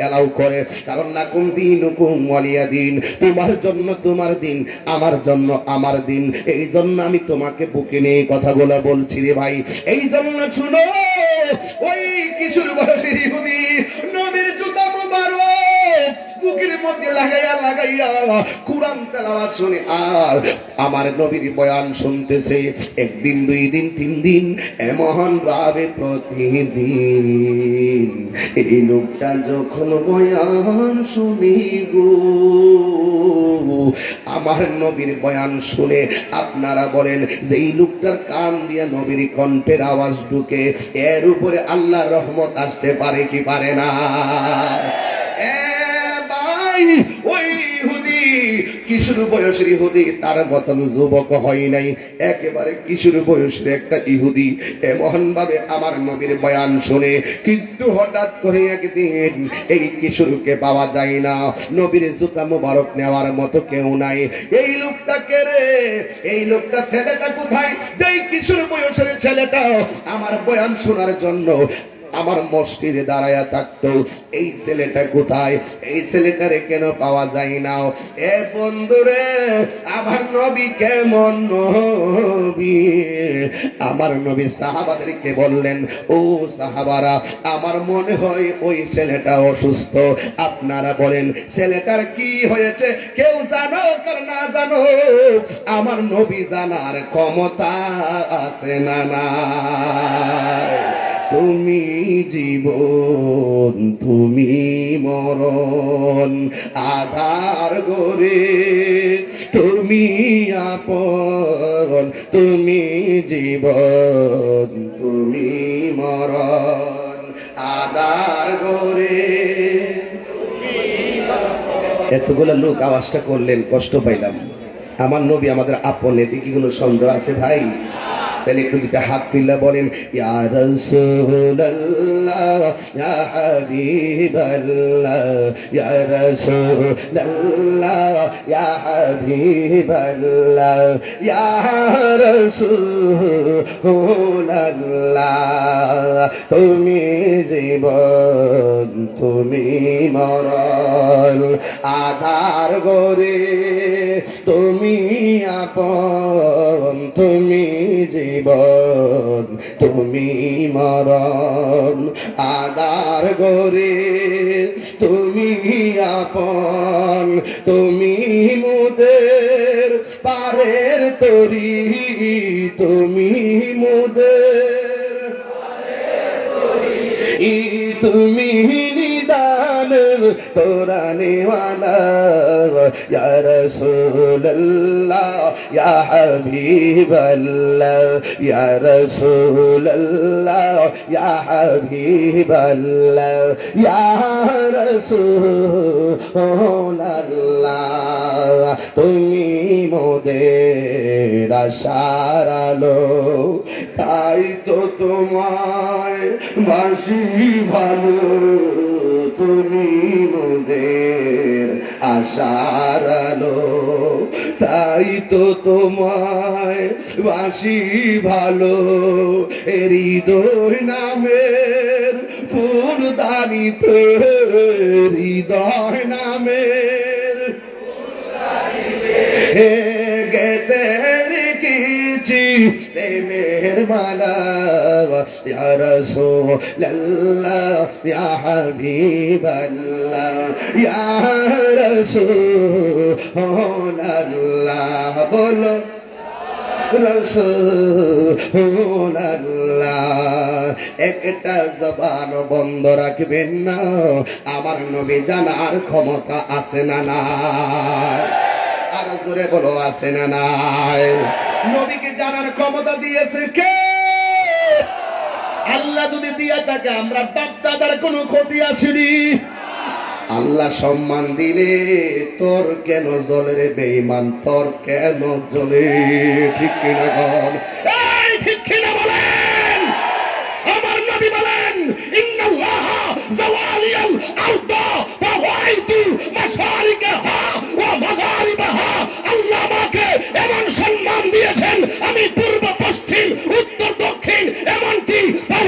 এলাও করে। কারণ লাকুম দীনুকুম ওয়ালিয়া দিন, তোমার জন্য তোমার দিন, আমার জন্য আমার দিন। এই জন্য আমি তোমাকে বুকে নিয়ে কথাগুলো বলছি রে ভাই। এই জন্য শুনো, ওই কিশোর বয়সের ইহুদি নবীর জুতা মুবারক বুকের মধ্যে লাগাইয়া লাগাইয়া কুরআন তেলাওয়াত শুনে আর আমার নবীর বয়ান শুনতেছে। একদিন, দুই দিন, তিন দিন, এমন ভাবে প্রতিদিন। এই লোকটা যখন বয়ান শুনি গো, আমার নবীর বয়ান শুনে আপনারা বলেন যে এই লোকটার কান দিয়ে নবীর কণ্ঠের আওয়াজ ঢুকে, এর উপরে আল্লাহর রহমত আসতে পারে কি পারে না? ওই ইহুদি কিশোর বয়সের ইহুদি তার মতন যুবক হয় নাই, একেবারে কিশোর বয়সের একটা ইহুদি এমন ভাবে আমার নবীর বয়ান শুনে। কিন্তু হঠাৎ করে একদিন এই কিশোরকে পাওয়া যায় না, নবীর জুতা মুবারক নেওয়ার মতো কেউ নাই। এই লোকটা কে রে? এই লোকটা, ছেলেটা কোথায়? যেই কিশোর বয়সের ছেলেটা আমার বয়ান শোনার জন্য আমার মসজিদে দাঁড়ায়া থাকতো, এই ছেলেটা কোথায়? এই ছেলেটারে কেন পাওয়া যায় না? এ বন্ধুরে, আমার নবী কেমন নবী! আমার নবী সাহাবাদেরকে বললেন, ও সাহাবারা, আমার মনে হয় ওই ছেলেটা অসুস্থ। আপনারা বলেন ছেলেটার কি হয়েছে? কেউ জানো আর না জানো, আমার নবী জানার ক্ষমতা আছে না না? তুমি জীবন, তুমি মরণ, আধার গরে তুমি আপন। তুমি জীবন, তুমি মরণ, আধার গরে। এতগুলো লোক আওয়াজটা করলেন, কষ্ট পাইলাম। আমার নবী আমাদের আপন, এতে কি কোনো সন্দেহ আছে ভাই? তাহলে একটু দুটা হাত তুলে বলেন, ইয়া রাসূলুল্লাহ, ইয়া হাবিবাল্লাহ, ইয়া রাসূলুল্লাহ, ইয়া হাবিবাল্লাহ, ইয়া রাসূলুল্লাহ। তুমি জীবন, তুমি মরণ, আধার গরে তুমি আপন। তুমি জীবন, তুমি মরণ, আধার গরে তুমি আপন। তুমি মুদের পারের তরি, তুমি মুদের, তুমি নিদান कुराने वाला या रसूल अल्लाह या हबीब अल्लाह या रसूल अल्लाह या हबीब अल्लाह या रसूल अल्लाह তুমি মোদের আশার আলো তাই তো তোমায় বাসি ভালো তুমি মোদের আশার আলো তাই তো তোমায় বাসি ভালো হৃদয় নামের ফুলদানিতে হৃদয় নামের গেতে রেখেছি প্রেমের মালা ইয়া রাসূলুল্লাহ ইয়া হাবিবাল্লাহ ইয়া রাসূলুল্লাহ বলো রাসূলুল্লাহ একটা জবান বন্ধ রাখবেন না আমার নবী জানার ক্ষমতা আছে না নাই আর জোরে বলো আছে না নাই নবীকে জানার ক্ষমতা দিয়েছে কে আল্লাহ যদি দিয়া থাকে আমরা বাপ দাদার কোনো ক্ষতি আসেনি আল্লাহ সম্মান দিলে তোর কেন জ্বলে রে বেঈমান তোর কেন জ্বলে ঠিক কিনা বল এই ঠিক কিনা বলেন আমার নবী বলেন ইন্নাল্লাহা যাওয়ালিয়াল আরদা ফাওয়াইতু মাশারিকাহা ওয়া মাগারিবাহা আল্লাহ আমাকে এমন সম্মান দিয়েছেন আমি পূর্ব পশ্চিম উত্তর দক্ষিণ এমনকি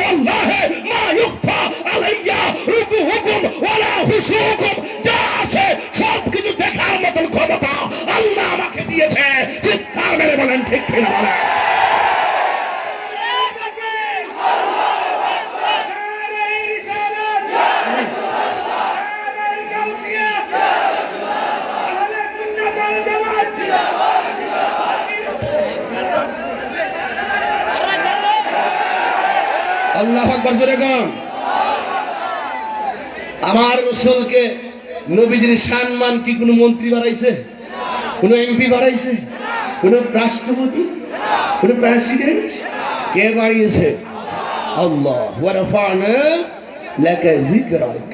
আল্লাহে মা ইউফা আলাইয়া রুকুহুকুম ওয়ালা হুশুকুম যা আছে সব কিছু দেখার মতন ক্ষমতা আল্লাহ আমাকে দিয়েছে চিৎকার মেরে বলেন ঠিক কিনা বলেন আল্লাহু আকবার জোরে গান আমার রাসূলকে নবীজির সম্মান কি কোনো মন্ত্রী বাড়াইছে কোনো এমপি বাড়াইছে কোনো রাষ্ট্রপতি কোনো প্রেসিডেন্ট কে বাড়িয়েছে আল্লাহ ওয়া রাফা'না লাকা যিকরাক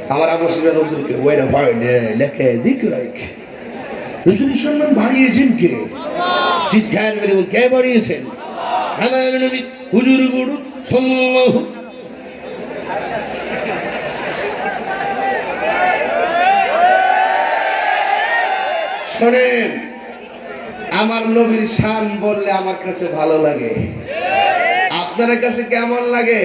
আমার আবু সুফিয়ান রাসূলকে ওয়া রাফা'না লাকা যিকরাক রাসূলের সম্মান বাড়িয়েছেন কে চিৎকার করে কে বাড়িয়েছেন আমার নবী হুজুর গুরু সাল্লাল্লাহু শোনেন আমার নবীর শান বললে আমার কাছে ভালো লাগে আপনার কাছে কেমন লাগে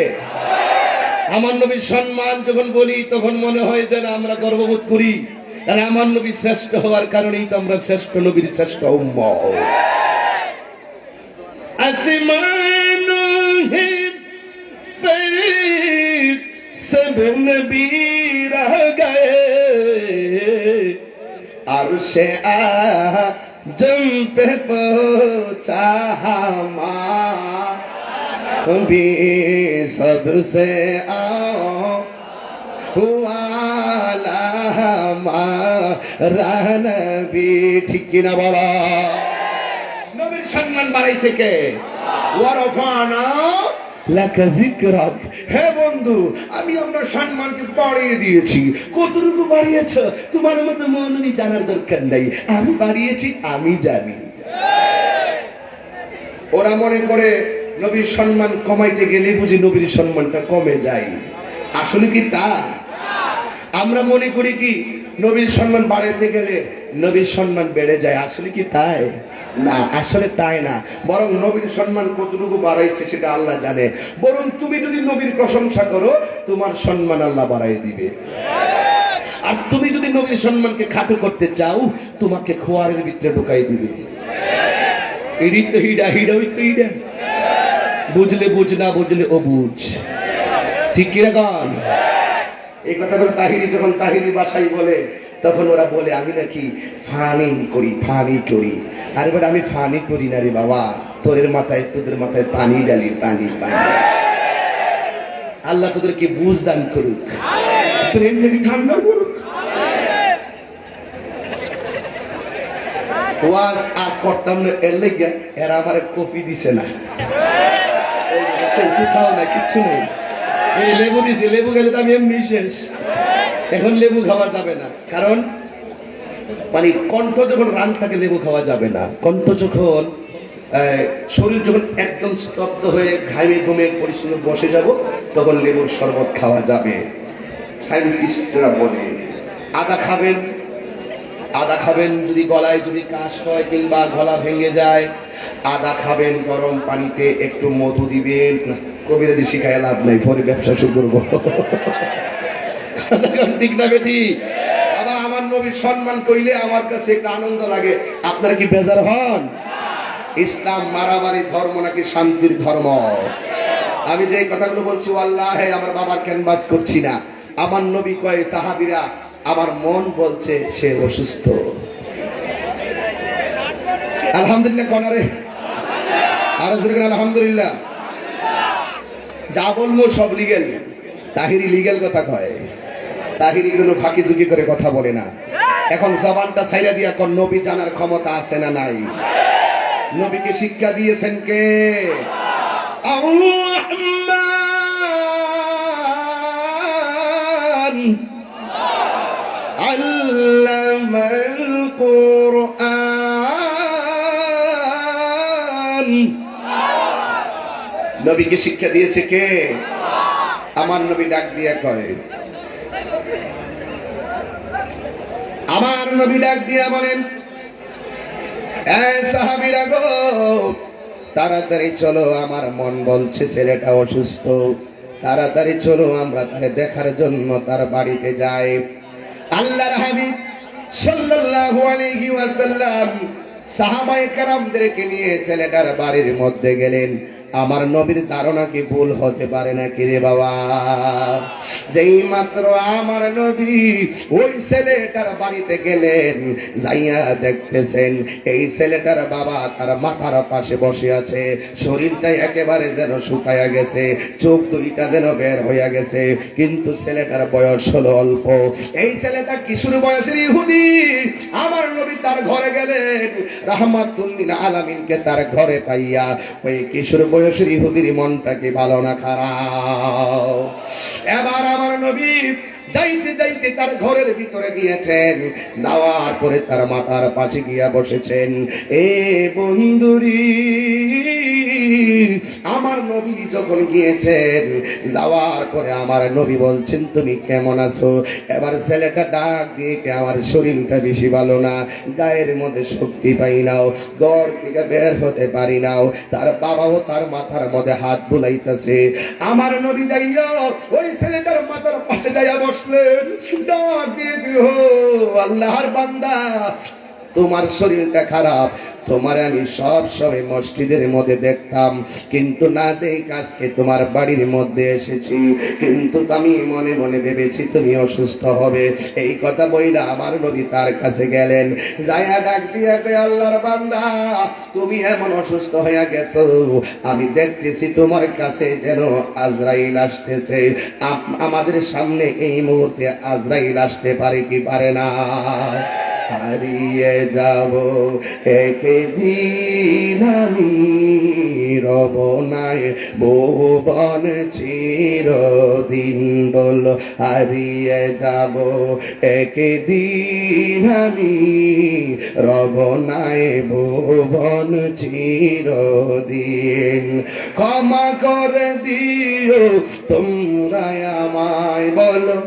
আমার নবীর সম্মান যখন বলি তখন মনে হয় যেন আমরা গর্ববোধ করি আর আমার নবী শ্রেষ্ঠ হওয়ার কারণেই তো আমরা শ্রেষ্ঠ নবীর শ্রেষ্ঠ উম্মত আসমানো হে पर सब नबी रह गए अर्शे आजम पे पहुंचा भी सबसे आओ वाला हमारा नबी ठीक ना बड़ा নবীর সম্মান বাড়াইছে কে ওয়ারফানা লাকা যিকরাক হে বন্ধু আমি আপনার সম্মানকে বাড়িয়ে দিয়েছি কতটুকু বাড়িয়েছ তোমার মতো মৌলবি জানার দরকার নাই আমি বাড়িয়েছি আমি জানি ওরা মনে করে নবীর সম্মান কমাইতে গেলে বুঝি নবীর সম্মানটা কমে যায় আসলে কি তা আমরা মনে করি কি নবীর সম্মান বাড়াইতে গেলে নবীর সম্মান বেড়ে যায় আসলে কি তাই না আসলে তাই না বরং নবীর সম্মান কতটুকু বাড়াইছে সেটা আল্লাহ জানে বরং তুমি যদি নবীর প্রশংসা করো তোমার সম্মান আল্লাহ বাড়াই দিবে আর তুমি যদি নবীর সম্মানকে খাটো করতে চাও তোমাকে খোয়ারের ভিতরে ঢুকাই দিবে এরই তো হিডা হিডা ওই তো হিডা বুঝলে বুঝ না বুঝলে ও বুঝ ঠিক কি গান এই কথা বলে তাহিরি যখন তাহিরি বাসায় বলে তখন ওরা বলে আমি নাকি ফানি করি আরে বাট আমি ফানি করি না রে বাবা তোদের মাথায় পানি ডালি পানি আল্লাহ তোদেরকে বুঝ দান করুক ব্রেনটাকে ঠান্ডা করুক। ওয়াজ আর করতাম না, এর লেগে এরা আমার কপি দিছে না, খাওয়া না, কিচ্ছু নেই। এই লেবু দিছে, লেবু গেলে তো আমি এমনি শেষ। এখন লেবু খাওয়া যাবে না, কারণ মানে কণ্ঠ যখন রান থাকে লেবু খাওয়া যাবে না। কণ্ঠ যখন শরীর যখন একদম স্তব্ধ হয়ে ঘামে ঘুমে পরিশ্রমে বসে যাব, তখন লেবুর শরবত খাওয়া যাবে। সায়েন্টিস্টরা বলে আদা খাবেন, আদা খাবেন যদি গলায় যদি কাশ হয় কিংবা গলা ভেঙে যায়, আদা খাবেন, গরম পানিতে একটু মধু দিবেন। কবিরাজি শিখায় লাভ নাই, পরে ব্যবসা শুরু করবো। ঠিক না বেটি? আবার আমার নবীর সম্মান কইলে আমার কাছে একটা আনন্দ লাগে। আপনারা কি বেজার হন? ইসলাম মারামারি ধর্ম নাকি শান্তির ধর্ম? আমি যে কথাগুলো বলছি আল্লাহে আমার বাবার ক্যানভাস করছি না। আমার নবী কয় সাহাবীরা, আমার মন বলছে সে অসুস্থ। আলহামদুলিল্লাহ কনারে, আরো জোরে আলহামদুলিল্লাহ। যা বলবো সব লিগেল। তাহিরি লিগেল কথা কয়, তাহিরি কোনো ফাঁকি ঝুঁকি করে কথা বলে না। এখন জবানটা ছাইরা দিয়া কোন নবী জানার ক্ষমতা আছে না নাই? নবীকে শিক্ষা দিয়েছেন কে? আর-রহমান আল্লামাল কুরআন। নবীকে শিক্ষা দিয়েছে কে? আমার নবী ডাক দিয়া কয়, আমার নবী ডাক দিয়া বলেন, এই সাহাবীরা গো, তাড়াতাড়ি চলো, আমার মন বলছে ছেলেটা অসুস্থ, তাড়াতাড়ি চলো আমরা তাকে দেখার জন্য তার বাড়িতে যাই। আল্লাহর হাবিব সাল্লাল্লাহু আলাইহি ওয়াসাল্লাম সাহাবায়ে কেরামদেরকে নিয়ে ছেলেটার বাড়ির মধ্যে গেলেন। আমার নবীর ধারণা কি ভুল হতে পারে নাকি রে বাবা? যেই মাত্র আমার নবী ওই ছেলেটার বাড়িতে গেলেন, যাইয়া দেখতেছেন এই ছেলেটার বাবা তার মাথার পাশে বসে আছে, শরীরটা একেবারে যেন শুকায়া গেছে, চোখ দুইটা যেন বের হইয়া গেছে, কিন্তু ছেলেটার বয়স হলো অল্প। এই ছেলেটা কিশোর বয়সের ইহুদি। আমার নবী তার ঘরে গেলেন, রাহমাতুল লিল আলামিনকে তার ঘরে পাইয়া ওই কিশোর বয়সের ইহুদির মনটা কি ভালো না খারাপ? এবার আমার নবী যাইতে যাইতে তার ঘরের ভিতরে গিয়েছেন, যাওয়ার পরে তার মাথার পাশে গিয়া বসেছেন। এ বন্ধুরি, আমার নবী যখন গিয়েছেন, যাওয়ার পরে আমার নবী বলছেন তুমি কেমন আছো? এবার ছেলেটা ডাক দিয়ে, আমার শরীরটা বেশি ভালো না, গায়ের মধ্যে শক্তি পাই নাও, ঘর থেকে বের হতে পারি নাও। তার বাবাও তার মাথার মধ্যে হাত বুলাইতেছে। আমার নবী যাইয়া ওই ছেলেটার মাথার পাশে যাইয়া বসলেন, ডাক দিয়ে, আল্লাহর বান্দা, তোমার শরীরটা খারাপ, তোমার আমি সব সময় মসজিদের মধ্যে দেখতাম, কিন্তু না দেখ আজকে তোমার বাড়ির মধ্যে এসেছি, কিন্তু আমি মনে মনে ভেবেছি তুমি অসুস্থ হবে। এই কথা বইলা আমার নবী তার কাছে গেলেন, যাইয়া ডাক দিয়া কই, আল্লাহর বান্দা, তুমি এমন অসুস্থ হয়ে গেছো, আমি দেখতেছি তোমার কাছে যেন আজরাইল আসতেছে। আমাদের সামনে এই মুহূর্তে আজরাইল আসতে পারে কি পারে না? হারিয়ে যাব একদিন আমি, রব নাই ভুবন চিরদিন। বল, হারিয়ে যাব একদিন আমি, রব নাই ভুবন চিরদিন। ক্ষমা করে দিও তোমরা আমায়, বলো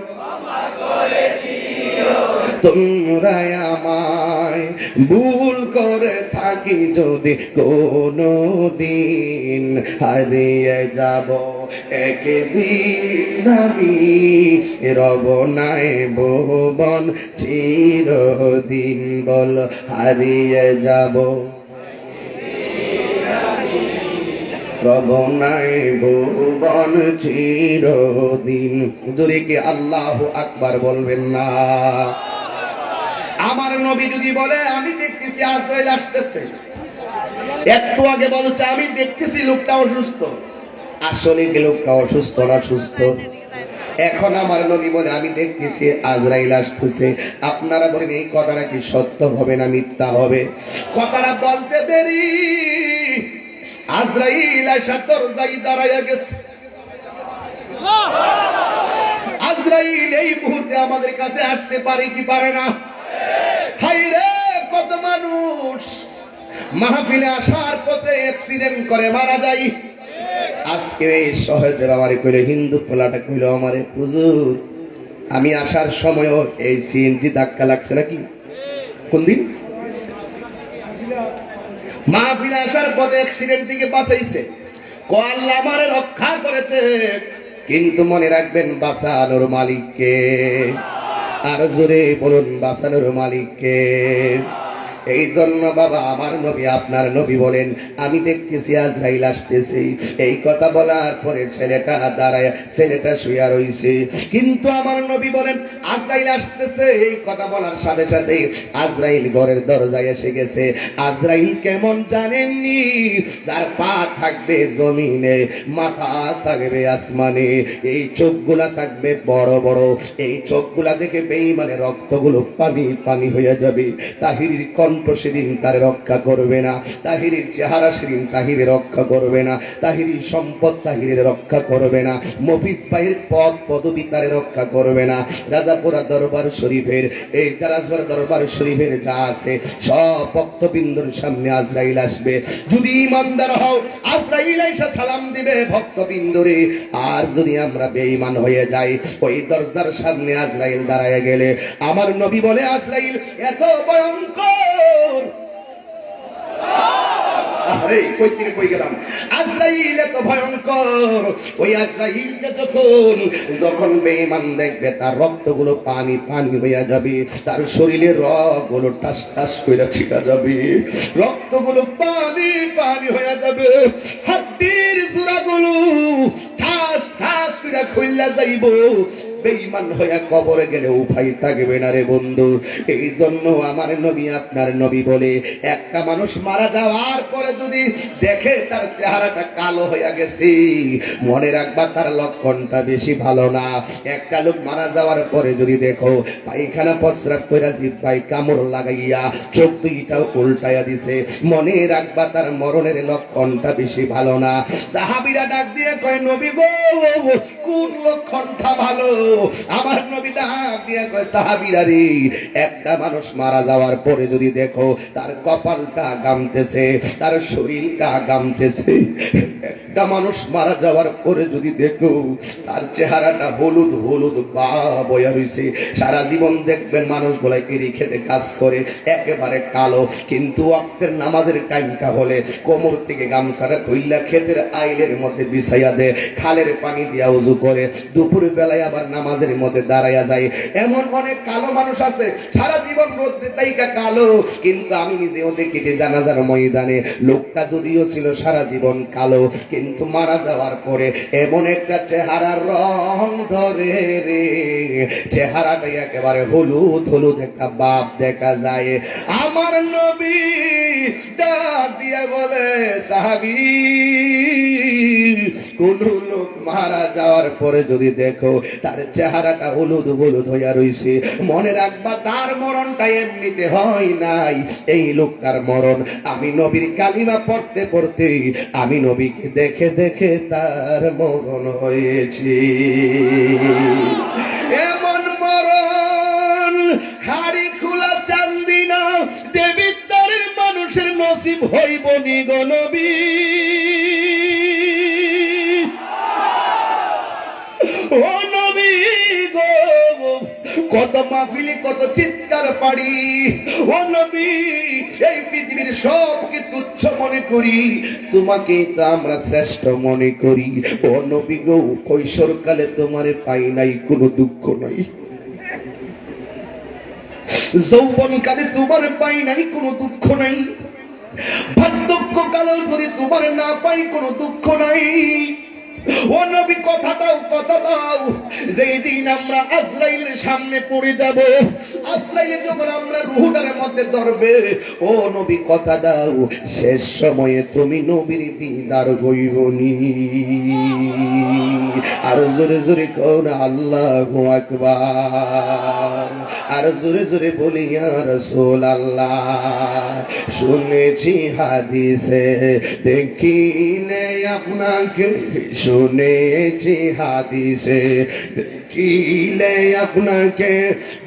তোমরা আমায়, ভুল করে থাকি যদি কোনো দিন, হারিয়ে যাব একদিন আমি, রব নাই ভুবন চিরদিন। বল, হারিয়ে যাব রব নাই ভুবন চিরদিন। জোরে কি আল্লাহু আকবার বলবেন না? আমার নবী যদি বলে আমি দেখতেছি আজরাইল আসতেছে, একটু আগে বলছে আমি দেখতেছি লোকটা অসুস্থ, আসলে কি লোকটা অসুস্থ না সুস্থ? এখন আমার নবী বলে আমি দেখতেছি আজরাইল আসতেছে। আপনারা বলেন এই কথাটা কি সত্য হবে না মিথ্যা হবে? কথাটা বলতে দেরি, আজরাইল এসে দরজায় দাঁড়াইয়া গেছে। আজরাইল এই মুহূর্তে আমাদের কাছে আসতে পারে কি পারে না? হাই রে, কত মানুষ মাহফিলে আসার পথে অ্যাক্সিডেন্ট করে মারা যায়। আজকে এই সহজে আমারে কইলো, হিন্দু পোলাটা কইলো আমারে, হুজুর আমি আসার সময়ও এই সিএনজি ধাক্কা লাগছে নাকি? কোন দিন? মাহফিলে আসার পথে অ্যাক্সিডেন্ট থেকে বাঁচাইছে। আল্লাহ আমারে রক্ষা করেছে, কিন্তু মনে রাখবেন বাঁচানোর মালিককে। আর জোরে বলুন বাঁচানোর মালিককে। এই জন্য বাবা আমার নবী আপনার নবী বলেন আমি দেখতেছি আজরাইল আসতেছে। এই কথা বলার পরে ছেলেটা দাঁড়ায়, ছেলেটা শুয়ে রইছে। কিন্তু আমার নবী বলেন আজরাইল আসতেছে, এই কথা বলার সাথে সাথে আজরাইল ঘরের দরজায় এসে গেছে। আজরাইল কেমন জানেননি? যার পা থাকবে জমিনে, মাথা থাকবে আসমানে, এই চোখগুলা থাকবে বড় বড়। এই চোখগুলা দেখে বেঈমানের রক্তগুলো পানি পানি হয়ে যাবে। তাহিরির কণ্ঠ সেদিন তারে রক্ষা করবে না, তাহিরির চেহারা সেদিন তাহিরে রক্ষা করবে না, তাহিরির সম্পদ তাহিরের রক্ষা করবে না, মফিজ ভাইয়ের পদ পদবি তারে রক্ষা করবে না। রাজাপুরা দরবার শরীফের, এই রাজপুরা দরবার শরীফের যা আছে সব ভক্তবৃন্দর সামনে আজরাইল আসবে। যদি ইমানদার হও আজরাইল এসে সালাম দিবে ভক্তবৃন্দরে। আর যদি আমরা বেঈমান হয়ে যাই, ওই দরজার সামনে আজরাইল দাঁড়ায় গেলে আমার নবী বলে আজরাইল এত ভয়ঙ্কর। আরে কই থেকে কই গেলাম? আজরাইল এত ভয়ঙ্কর। ওই আজরাইলকে যখন বেঈমান দেখবে তার রক্তগুলো পানি পানি হইয়া যাবে, তার শরীরের রগগুলো টাস টাস কইরা ছিটা যাবে, রক্তগুলো পানি পানি হইয়া যাবে, হাড্ডির জোড়াগুলো ঠাস ঠাস কইরা খুইলা যাইব। বেঈমান হইয়া কবরে গেলে উপায় থাকবে না রে বন্ধু। এই জন্য আমার নবী আপনার নবী বলে একটা মানুষ মারা যাওয়ার পরে যদি দেখে তার চেহারাটা কালো হইয়া গেছে, মনে রাখবা তার লক্ষণটা বেশি ভালো না। একটা লোক মারা যাওয়ার পরে যদি দেখো পায়খানা প্রস্রাব কইরা জিহ্বায় কামড় লাগাইয়া চোখ দুইটাও উল্টাইয়া দিছে, মনে রাখবা তার মরণের লক্ষণটা বেশি ভালো না। সাহাবীরা ডাক দিয়ে কয় নবী গো কোন লক্ষণটা ভালো? আমার নবী ডাক দিয়ে কয় সাহাবীরা রে, একটা মানুষ মারা যাওয়ার পরে যদি দেখো তার কপালটা গামতেছে, তার শরীরটা গামতেছে, একটা মানুষ মারা যাওয়ার পরে যদি দেখো তার চেহারাটা হলুদ হলুদ বা বয়া রইছে। সারা জীবন দেখবেন মানুষগুলা কেরি খেতে কাজ করে একেবারে কালো, কিন্তু ওয়াক্তের নামাজের টাইমটা হলে কোমর থেকে গামছাটা খুইলা ক্ষেতের আইলের মধ্যে বিছাইয়া দেয়, খালের পানি দিয়া উজু করে, দুপুর বেলায় আবার নামাজের মধ্যে দাঁড়াইয়া যায়। এমন অনেক কালো মানুষ আছে সারা জীবন রোদ্রে তাইকা কালো, কিন্তু আমি নিজেও দেখেছি জানাজার ময়দানে লোকটা যদিও ছিল সারা জীবন কালো, কিন্তু মারা যাওয়ার পরে এমন একটা চেহারার রং ধরে রে, চেহারাটা একেবারে হলুদ হলুদ একটা বাপ দেখা যায়। আমার নবী ডাক দিয়ে বলে সাহাবী, কোন লোক মারা যাওয়ার পরে যদি দেখো তার চেহারাটা হলুদ হলুদ হইয়া রইছে, মনে রাখবা তার মরণটা এমনিতে হয় নাই, এই লোকটার মরণ আমি নবীর কালিমা পড়তে পড়তে আমি নবীকে দেখে দেখে তার মরণ হয়েছে। এমন মরণ হাড়ি খোলা চান্দি না দেবিদ্বারের মানুষের নসিব হইব নি গো নবী। ও নবী গো, কত মাহফিলে কত চিৎকার পাড়ি, ও নবী এই পৃথিবীর সবকে তুচ্ছ মনে করি, তোমাকে তো আমরা শ্রেষ্ঠ মনে করি। ও নবী গো, কৈশোরকালে তোমারে পাই নাই কোনো দুঃখ নাই, যৌবনকালে তোমার পাই নাই কোনো দুঃখ নাই, বার্ধক্যকালেও যদি তোমার না পাই কোনো দুঃখ নাই। ও নবী কথা দাও, কথা দাও, যেই দিন আমরা আজরাইলের সামনে পড়ে যাব, আজরাইলে যখন আমরা রূহটার মধ্যে ধরবে, ও নবী কথা দাও, শেষ সময়ে তুমি নবীর দিদার হইবনি। আর জোরে জোরে কোন আল্লাহু আকবার, আর জোরে জোরে বলি ইয়া রাসূলুল্লাহ। শুনেছি হাদিসে দেখিলে আপনাকে, শুনেছি হাদিসে দেখিলে আপনাকে,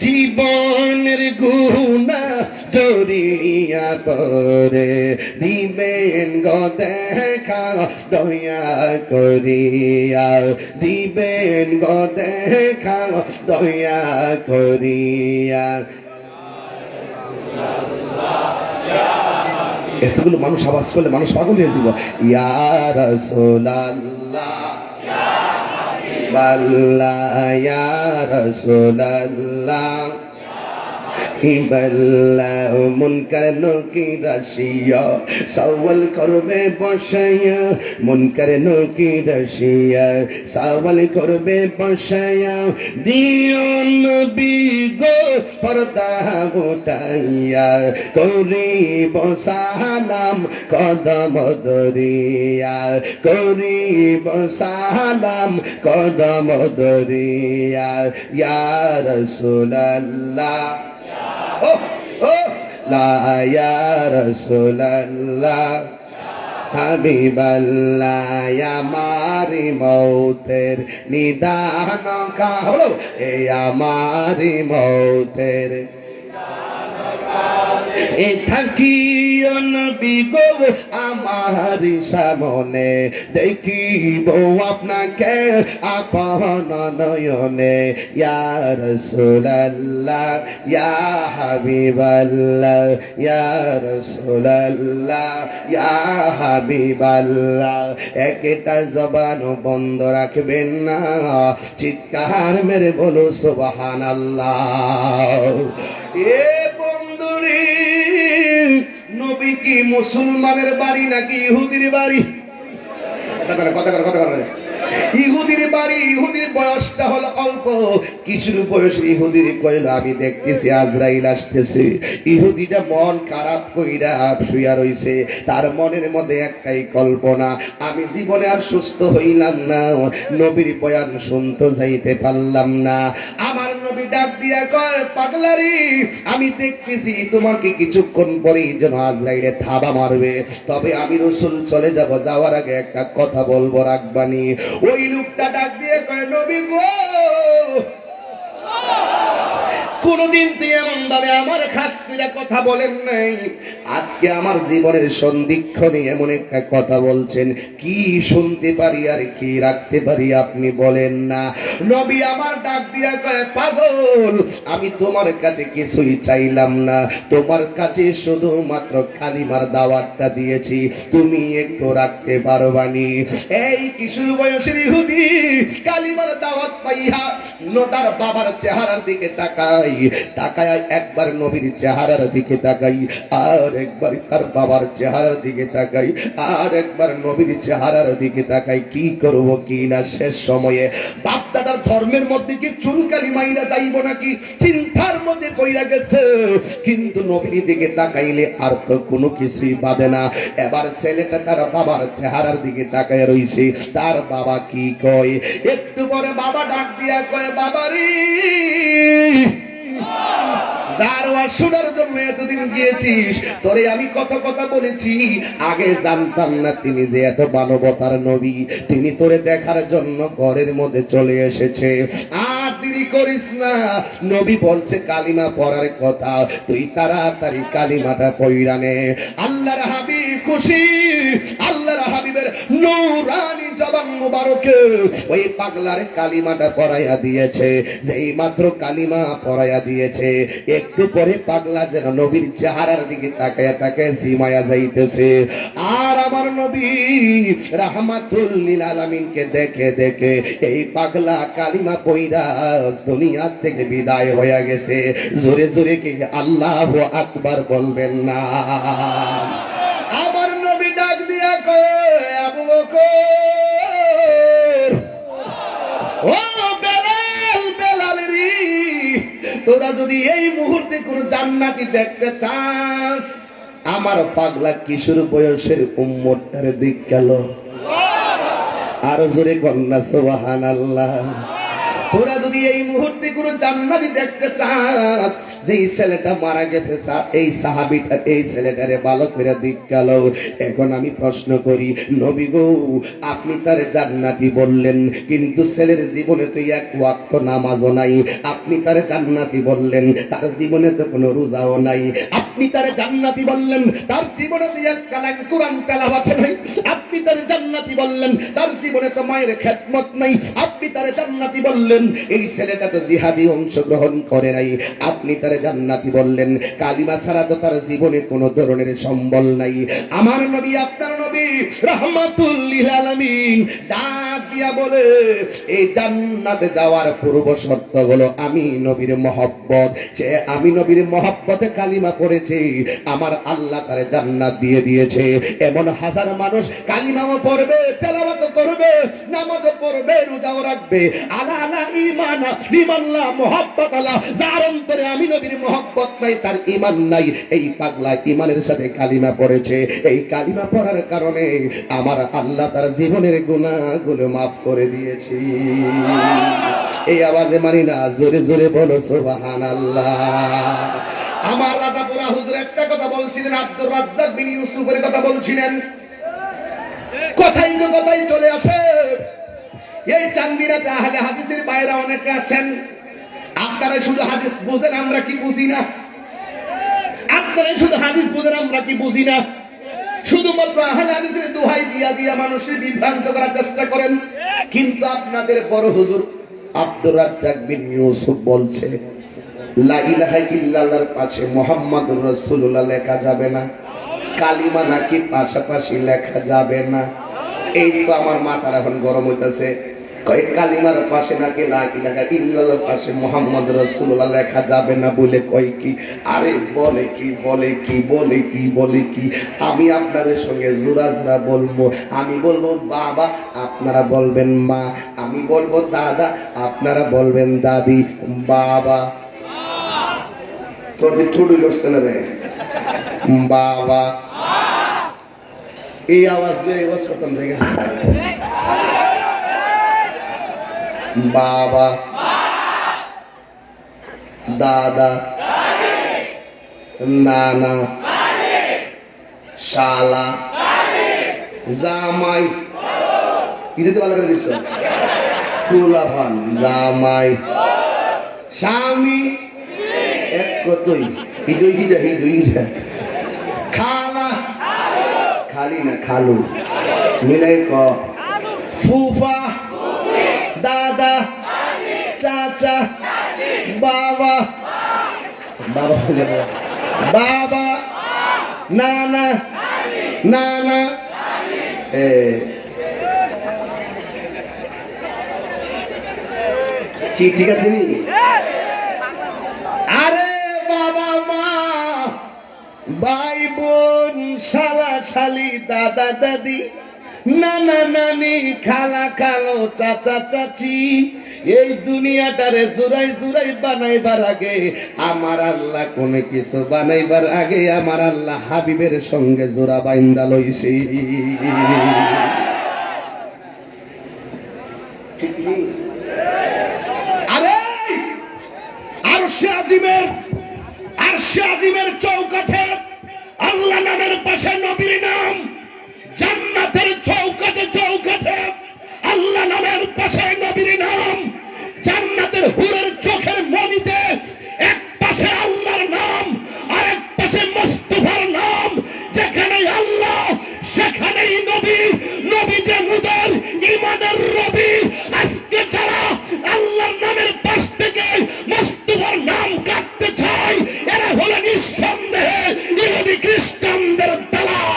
জীবনের গুনাহ জড়িয়া পড়ে, দিবেন গো দেখা দয়া করিয়া, দিবেন গো দেখা দয়া করিয়া। এতগুলো মানুষ আওয়াজ করলে মানুষ পাগল হয়ে দিব। ইয়া রাসূলুল্লাহ, ইয়া হাবিবাল্লাহ, ইয়া রাসূলুল্লাহ, হিবাল্লাহ। মুনকার নকির আসিয়া সওয়াল করবে বসাইয়া, মুনকার নকির আসিয়া সওয়াল করবে বসাইয়া, দিও নবী গো পর্দা উঠাইয়া, করিব সালাম কদম ধরিয়া, করিব সালাম কদম ধরিয়া। ইয়া রাসূলুল্লাহ, লা ইয়া রাসূলুল্লাহ, হাবিবাল্লাহ, আমারি মৌতের নিদান কাল, এ আমারি মৌতের এ থাকিও নবী গো আমার সামনে, দেখিব আপনাকে আপন নয়নে। ইয়া রাসূলুল্লাহ, ইয়া হাবিবাল্লাহ, ইয়া রাসূলুল্লাহ, ইয়া হাবিবাল্লাহ। একটা জবান বন্ধ রাখবেন না, চিৎকার মেরে বলো সুবহানাল্লাহ। এ বন্ধুরে, নবী কি মুসলমানের বাড়ি নাকি ইহুদির বাড়ি? কথা করে ইহুদির বাড়ি। ইহুদির বয়সটা হলো অল্প, কিশোর বয়সের ইহুদির কইল আমি দেখতেছি আজরাইল আসতেছে। ইহুদিটা মন খারাপ কইরা শুইয়া রইছে, তার মনের মধ্যে একটাই কল্পনা, আমি জীবনে আর সুস্থ হইলাম না, নবীর বয়ান শুনতে যাইতে পারলাম না। আমার নবী ডাক দিয়া কয়, পাগলারি, আমি দেখতেছি তোমাকে কিছুক্ষণ পরেই যেন আজরাইলে থাবা মারবে, তবে আমি রাসূল চলে যাব, যাওয়ার আগে একটা কথা বলবো, রাখবানি। ওই লোকটা ডাক দিয়ে কয়, নবী গো, কোনদিন তুই এমন ভাবে আমার খাস করে কথা বলেন নাই, আজকে আমার জীবনের সন্ধিক্ষণে এমন একটা কথা বলছেন, কি শুনতে পারি আর কি রাখতে পারি আপনি বলেন না। নবী আমার ডাক দিয়া কয়, পাগল, আমি তোমার কাছে কিছুই চাইলাম না, তোমার কাছে শুধুমাত্র কালিমার দাওয়াতটা দিয়েছি, তুমি একটু রাখতে পারবানি। এই কিশোর বয়সের ইহুদি কালিমার দাওয়াত পাইয়া তার বাবার চেহারার দিকে তাকাই, তাকায় একবার নবীর চেহারার দিকে তাকাই, আর একবার তার বাবার চেহারার দিকে তাকাই, আর একবার নবীর চেহারার দিকে তাকাই, কি করব কি না। শেষ সময়ে বাপ দাদার ধর্মের মধ্যে কি চুনকালি মাইরা যাইব নাকি চিন্তার মধ্যে পইরা গেছে, কিন্তু নবীর দিকে তাকাইলে আর তো কোনো কিছুই বাদে না। এবার ছেলেটা তার বাবার চেহারার দিকে তাকায় রইছে, তার বাবা কি কয়, একটু পরে বাবা ডাক দিয়া কয়, বাবারে, যার ওয়াজ শোনার জন্য এতদিন গিয়েছিস, তোরে আমি কত কথা বলেছি, আগে জানতাম না তিনি যে এত মানবতার নবী, তিনি তোরে দেখার জন্য ঘরের মধ্যে চলে এসেছে, আর দেরি করিস না। নবী বলছে কালিমা পড়ার কথা, তুই তাড়াতাড়ি কালিমাটা পড়া নে। আল্লাহর হাবিব খুশি, আল্লাহর হাবিবের নূরানি জবান মুবারকে ওই পাগলার কালিমাটা পড়াইয়া দিয়েছে। যেই মাত্র কালিমা পড়াইয়া দিয়েছে, একটু পরে পাগলা যেন নবীর চেহারার দিকে তাকায়া তাকায় জিমায়া যাইতেছে। আর আমার নবী রাহমাতুল লিল আলামিনকে দেখে দেখে এই পাগলা কালিমা পড়া দুনিয়া থেকে বিদায় হয়ে গেছে। জোরে জোরে কি আল্লাহু আকবার বলবেন না? আমার নবী ডাক দিয়া কয়, আবু বকর, তোরা যদি এই মুহূর্তে কোনো জান্নাতি দেখতে চাস, আমার পাগলা কিশোর বয়সের উম্মতটারে দিক গেল, আরো জোরে কন্যা সুবহানাল্লাহ। তোরা যদি এই মুহূর্তে কোনো জান্নাতি দেখতে চাস, যেই ছেলেটা মারা গেছে এই সাহাবীটা এই ছেলেটারে ভালো করে দিক গেল। এখন আমি প্রশ্ন করি, নবী গো আপনি তার জান্নাতি বললেন, কিন্তু ছেলের জীবনে তো এক ওয়াক্ত নামাজও নাই। আপনি তার জান্নাতি বললেন, তার জীবনে তো কোনো রোজাও নাই। আপনি তার জান্নাতি বললেন, তার জীবনে তো এক কালাম কোরআন তেলাওয়াত নাই। আপনি তার জান্নাতি বললেন, তার জীবনে তো মায়ের খেদমত নাই। আপনি তার জান্নাতি বললেন, এই ছেলেটা তো জিহাদি অংশগ্রহণ করে নাই। আপনি তার জান্নাতি বললেন, কালিমা ছাড়া তো তার জীবনে কোনো ধরনের সম্বল নাই। আমার নবী আপনার নবী রাহমাতুল লিল আলামিন ডাক দিয়া বলে, এই জান্নাতে যাওয়ার পূর্ব শর্ত হলো আমি নবীর মহব্বত। সে আমি নবীর মহব্বতে কালিমা পড়েছে, আমার আল্লাহ তার জান্নাত দিয়ে দিয়েছে। এমন হাজার মানুষ কালিমাও পড়বে, তেলাওয়াতও করবে, নামাজও পড়বে, রোজাও রাখবে, আলা আলা ঈমান বিমাল্লাহ মুহাব্বত আল্লাহ, যার অন্তরে আমি নবীর মহব্বত নাই, তার ঈমান নাই। এই পাগলা ঈমানের সাথে কালিমা পড়েছে, এই কালিমা পড়ার কারণে আমার আল্লাহ তার জীবনের গুনাহগুলো মাফ করে দিয়েছে। এই আওয়াজে মানি না, জোরে জোরে বলো সুবহানাল্লাহ। আমার রাজাপুরা হুজুর একটা কথা বলছিলেন, আব্দুর রাজ্জাক বিন ইউসুফের কথা বলছিলেন। কথাই তো কথাই চলে আসে। এই চান্দিনাতে আহলে হাদিসের বাইরে অনেকে আছেন, আপনারা শুধু হাদিস বুঝেন, আমরা কি বুঝি না? আপনারা শুধু হাদিস বুঝেন, আমরা কি বুঝি না? শুধুমাত্র আহলে হাদিসের দোহাই দিয়া দিয়া মানুষের বিভ্রান্ত করার চেষ্টা করেন। কিন্তু আপনাদের বড় হুজুর আব্দুর রাজ্জাক বিন ইউসুফ বলছে, লা ইলাহা ইল্লাল্লাহর পাশে মুহাম্মাদুর রাসূলুল্লাহ লেখা যাবে না, কালিমা নাকি পাশাপাশি লেখা যাবে না। এই তো আমার মাথাটা এখন গরম হইতেছে। কয় কালিমার পাশে নাকি লা ইলাহা ইল্লাল্লাহর পাশে মুহাম্মাদুর রাসূলুল্লাহ লেখা যাবে না বলে কয় কি? আরে বলে কি বলে কি বলে কি বলে কি? আমি আপনাদের সঙ্গে জোড়া জোড়া বলবো। আমি বলবো বাবা, আপনারা বলবেন মা। আমি বলবো দাদা, আপনারা বলবেন দাদি। বাবা তোর ঠুডু লড়ছে না রে বাবা, এই আওয়াজ দিয়ে আওয়াজ করতাম জায়গা। বাবা, দাদা, নানা, শালা, জামাই, এটা তো ভালো করে দিচ্ছ, ফুলাফান, জামাই, স্বামী, এক কতই হিডইটা, খালা, খালি না খালু, মিলাই ক, ফুফা, দাদা, চাচা, বাবা, বাবা বাবা, নানা, নানা, কি ঠিক আছে নি? আরে বাবা মা, ভাই বোন, শালা শালি, দাদা দাদি, নানা নানি, খালা খালো, চাচা চাচি, এই দুনিয়াটারে জুরাই জুরাই বানাইবার আগে আমার আল্লাহ কোন কিছু বানাইবার আগে আমার আল্লাহ হাবিবের সঙ্গে জোড়া বাইন্দা লইছি। আরে আরশে আজিমের চৌকাঠে আল্লাহ নামের পাশে নবীর নাম, জান্নাতের চৌকাঠে আল্লাহ নামের পাশে নবীর নাম, জান্নাতের হুরের চোখের মনিতে এক পাশে আল্লাহর নাম আর এক পাশে মুস্তাফার নাম। যেখানেই আল্লাহ সেখানেই নবী, নবী যে মুদার ইমানের রবি। আজকে যারা আল্লাহর নামের পাশ থেকে মুস্তাফার নাম কাটতে চায়, এরা হলো নিঃসন্দেহে ইহুদি খ্রিস্টানদের দালাল।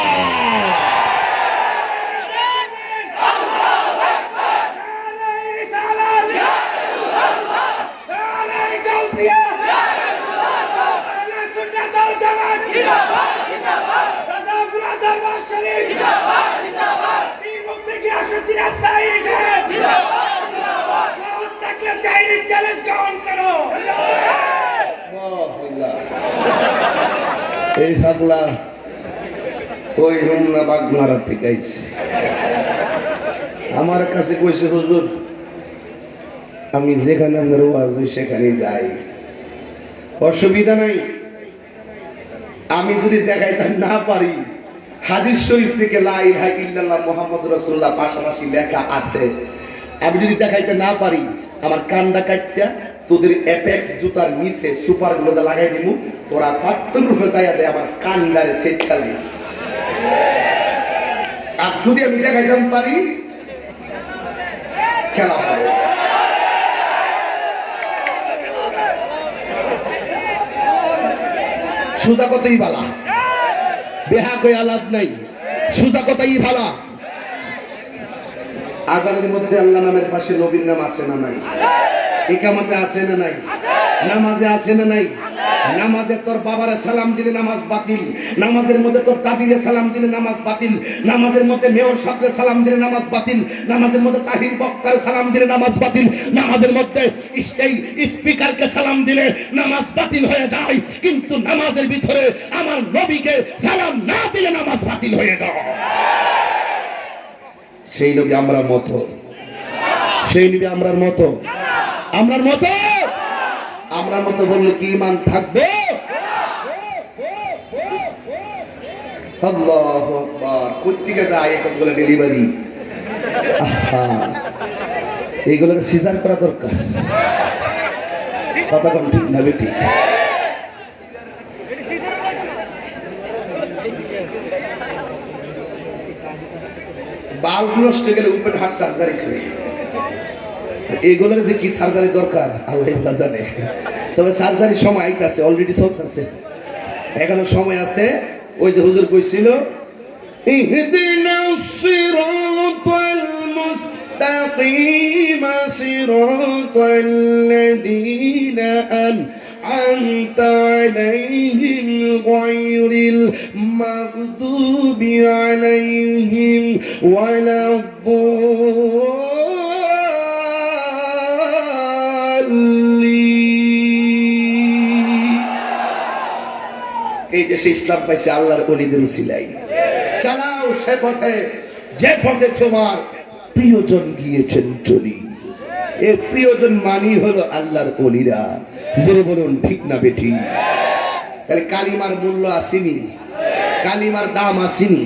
পাগলা, এই পাগলা ওই হোমনা বাগমারা থেকে আইছে। আমার কাছে কইছে, হুজুর আমি যেখানে আপনার ওয়াজ সেখানে যাই, অসুবিধা নাই। আমি যদি দেখাইতে না পারি, হাদিস শরীফ থেকে লা ইলাহা ইল্লাল্লাহ মুহাম্মাদুর রাসূলুল্লাহ পাশাপাশি লেখা আছে, আমি যদি দেখাইতে না পারি, আমার কান্দা কাটটা তোদের অ্যাপেক্স জুতার নিচে সুপার গুলোতে লাগাই দিব, তোরা ফাত্তর রূপে যাইয়া যায় আমার কান্দারে সেট চালিস। আর যদি আমি দেখাইতাম পারি, খেলা হবে। সুজা কতই বালা, বেহা কই আলাপ নাই, সুজা কতই ভালা। আজানের মধ্যে আল্লাহ নামের পাশে নবীর নাম আছে না নাই? ইকামতে আছে না নাই? নামাজে আছে না নাই? নামাজে তোর বাবারে সালাম দিলে নামাজ বাতিল, নামাজের মধ্যে তোর দাদিরে সালাম দিলে নামাজ বাতিল, নামাজের মধ্যে মেয়র সাহেবরে সালাম দিলে নামাজ বাতিল, নামাজের মধ্যে তাহির বক্তার সালাম দিলে নামাজ বাতিল, নামাজের মধ্যে স্পিকারকে সালাম দিলে নামাজ বাতিল হয়ে যায়, কিন্তু নামাজের ভিতরে আমার নবীকে সালাম না দিলে নামাজ বাতিল হয়ে যায়। সেই নবী আমরার মতো, সেই নবী আমরার মতো, আমরার মতো, আমরার মতো বললে কি ইমান থাকবে? আল্লাহু আকবার। কোত্থেকে যায় কতগুলো ডেলিভারি, এইগুলো সিজার করা দরকার। কথা কম ঠিক না বেটি? বাল্ব নষ্ট গেলে ওপেন হার্ট সার্জারি করে, এগুলোর যে কি সার্জারি দরকার আল্লাহ জানে। তবে সার্জারির সময় আছে, অলরেডি চলতেছে, এখনো সময় আছে। ওই যে হুজুর কইছিল, ইহদিনাস সিরাতাল মুস্তাকিম সিরাতাল লাযীনা আন'আমতা আলাইহিম গায়রিল মাগদুবি আলাইহিম এই দেশে ইসলাম পাইছে আল্লাহর ওলিদের উসিলাই। চালাও সে পথে যে পথে তোমার প্রিয়জন গিয়েছেন চলি। এই প্রিয়জন মানি হলো আল্লাহর ওলিরা। জোরে বলুন ঠিক না বেঠি? তাহলে কালিমার মূল্য আসেনি, কালিমার দাম আসেনি।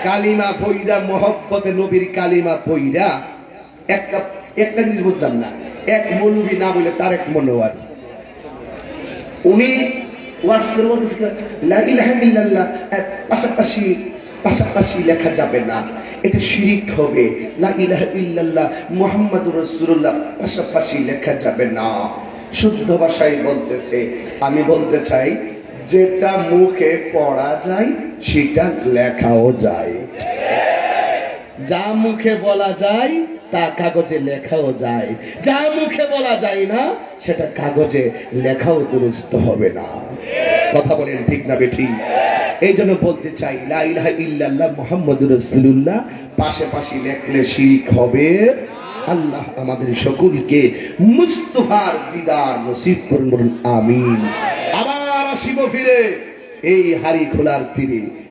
কালিমা পইরা মহব্বতে নবীর কালিমা পইরা একটা জিনিস বুঝলাম না, এক মৌলবী না বলে তার এক মনোয়ার, উনি পাশাপাশি পাশাপাশি লেখা যাবে না, এটা শিরিক হবে। লা ইলাহা ইল্লাল্লাহ মুহাম্মাদুর রাসূলুল্লাহ পাশাপাশি লেখা যাবে না। শুদ্ধ ভাষায় বলতেছে, আমি বলতে চাই যেটা মুখে পড়া যায় সেটা লেখাও যায়, যা মুখে বলা যায় তা কাগজে লেখাও যায়, যা মুখে বলা যায় না সেটা কাগজে লেখাও দুরুস্ত হবে না। কথা বলেন ঠিক না বেঠি? এই জন্য বলতে চাই লা ইলাহা ইল্লাল্লাহ মুহাম্মাদুর রাসূলুল্লাহ পাশাপাশি লেখলে শিরক হবে। আল্লাহ আমাদের সকলকে মুস্তাফার দিদার নসিব করুন, আমিন। আবার আসিব ফিরে এই হাড়ি খোলার তীরে।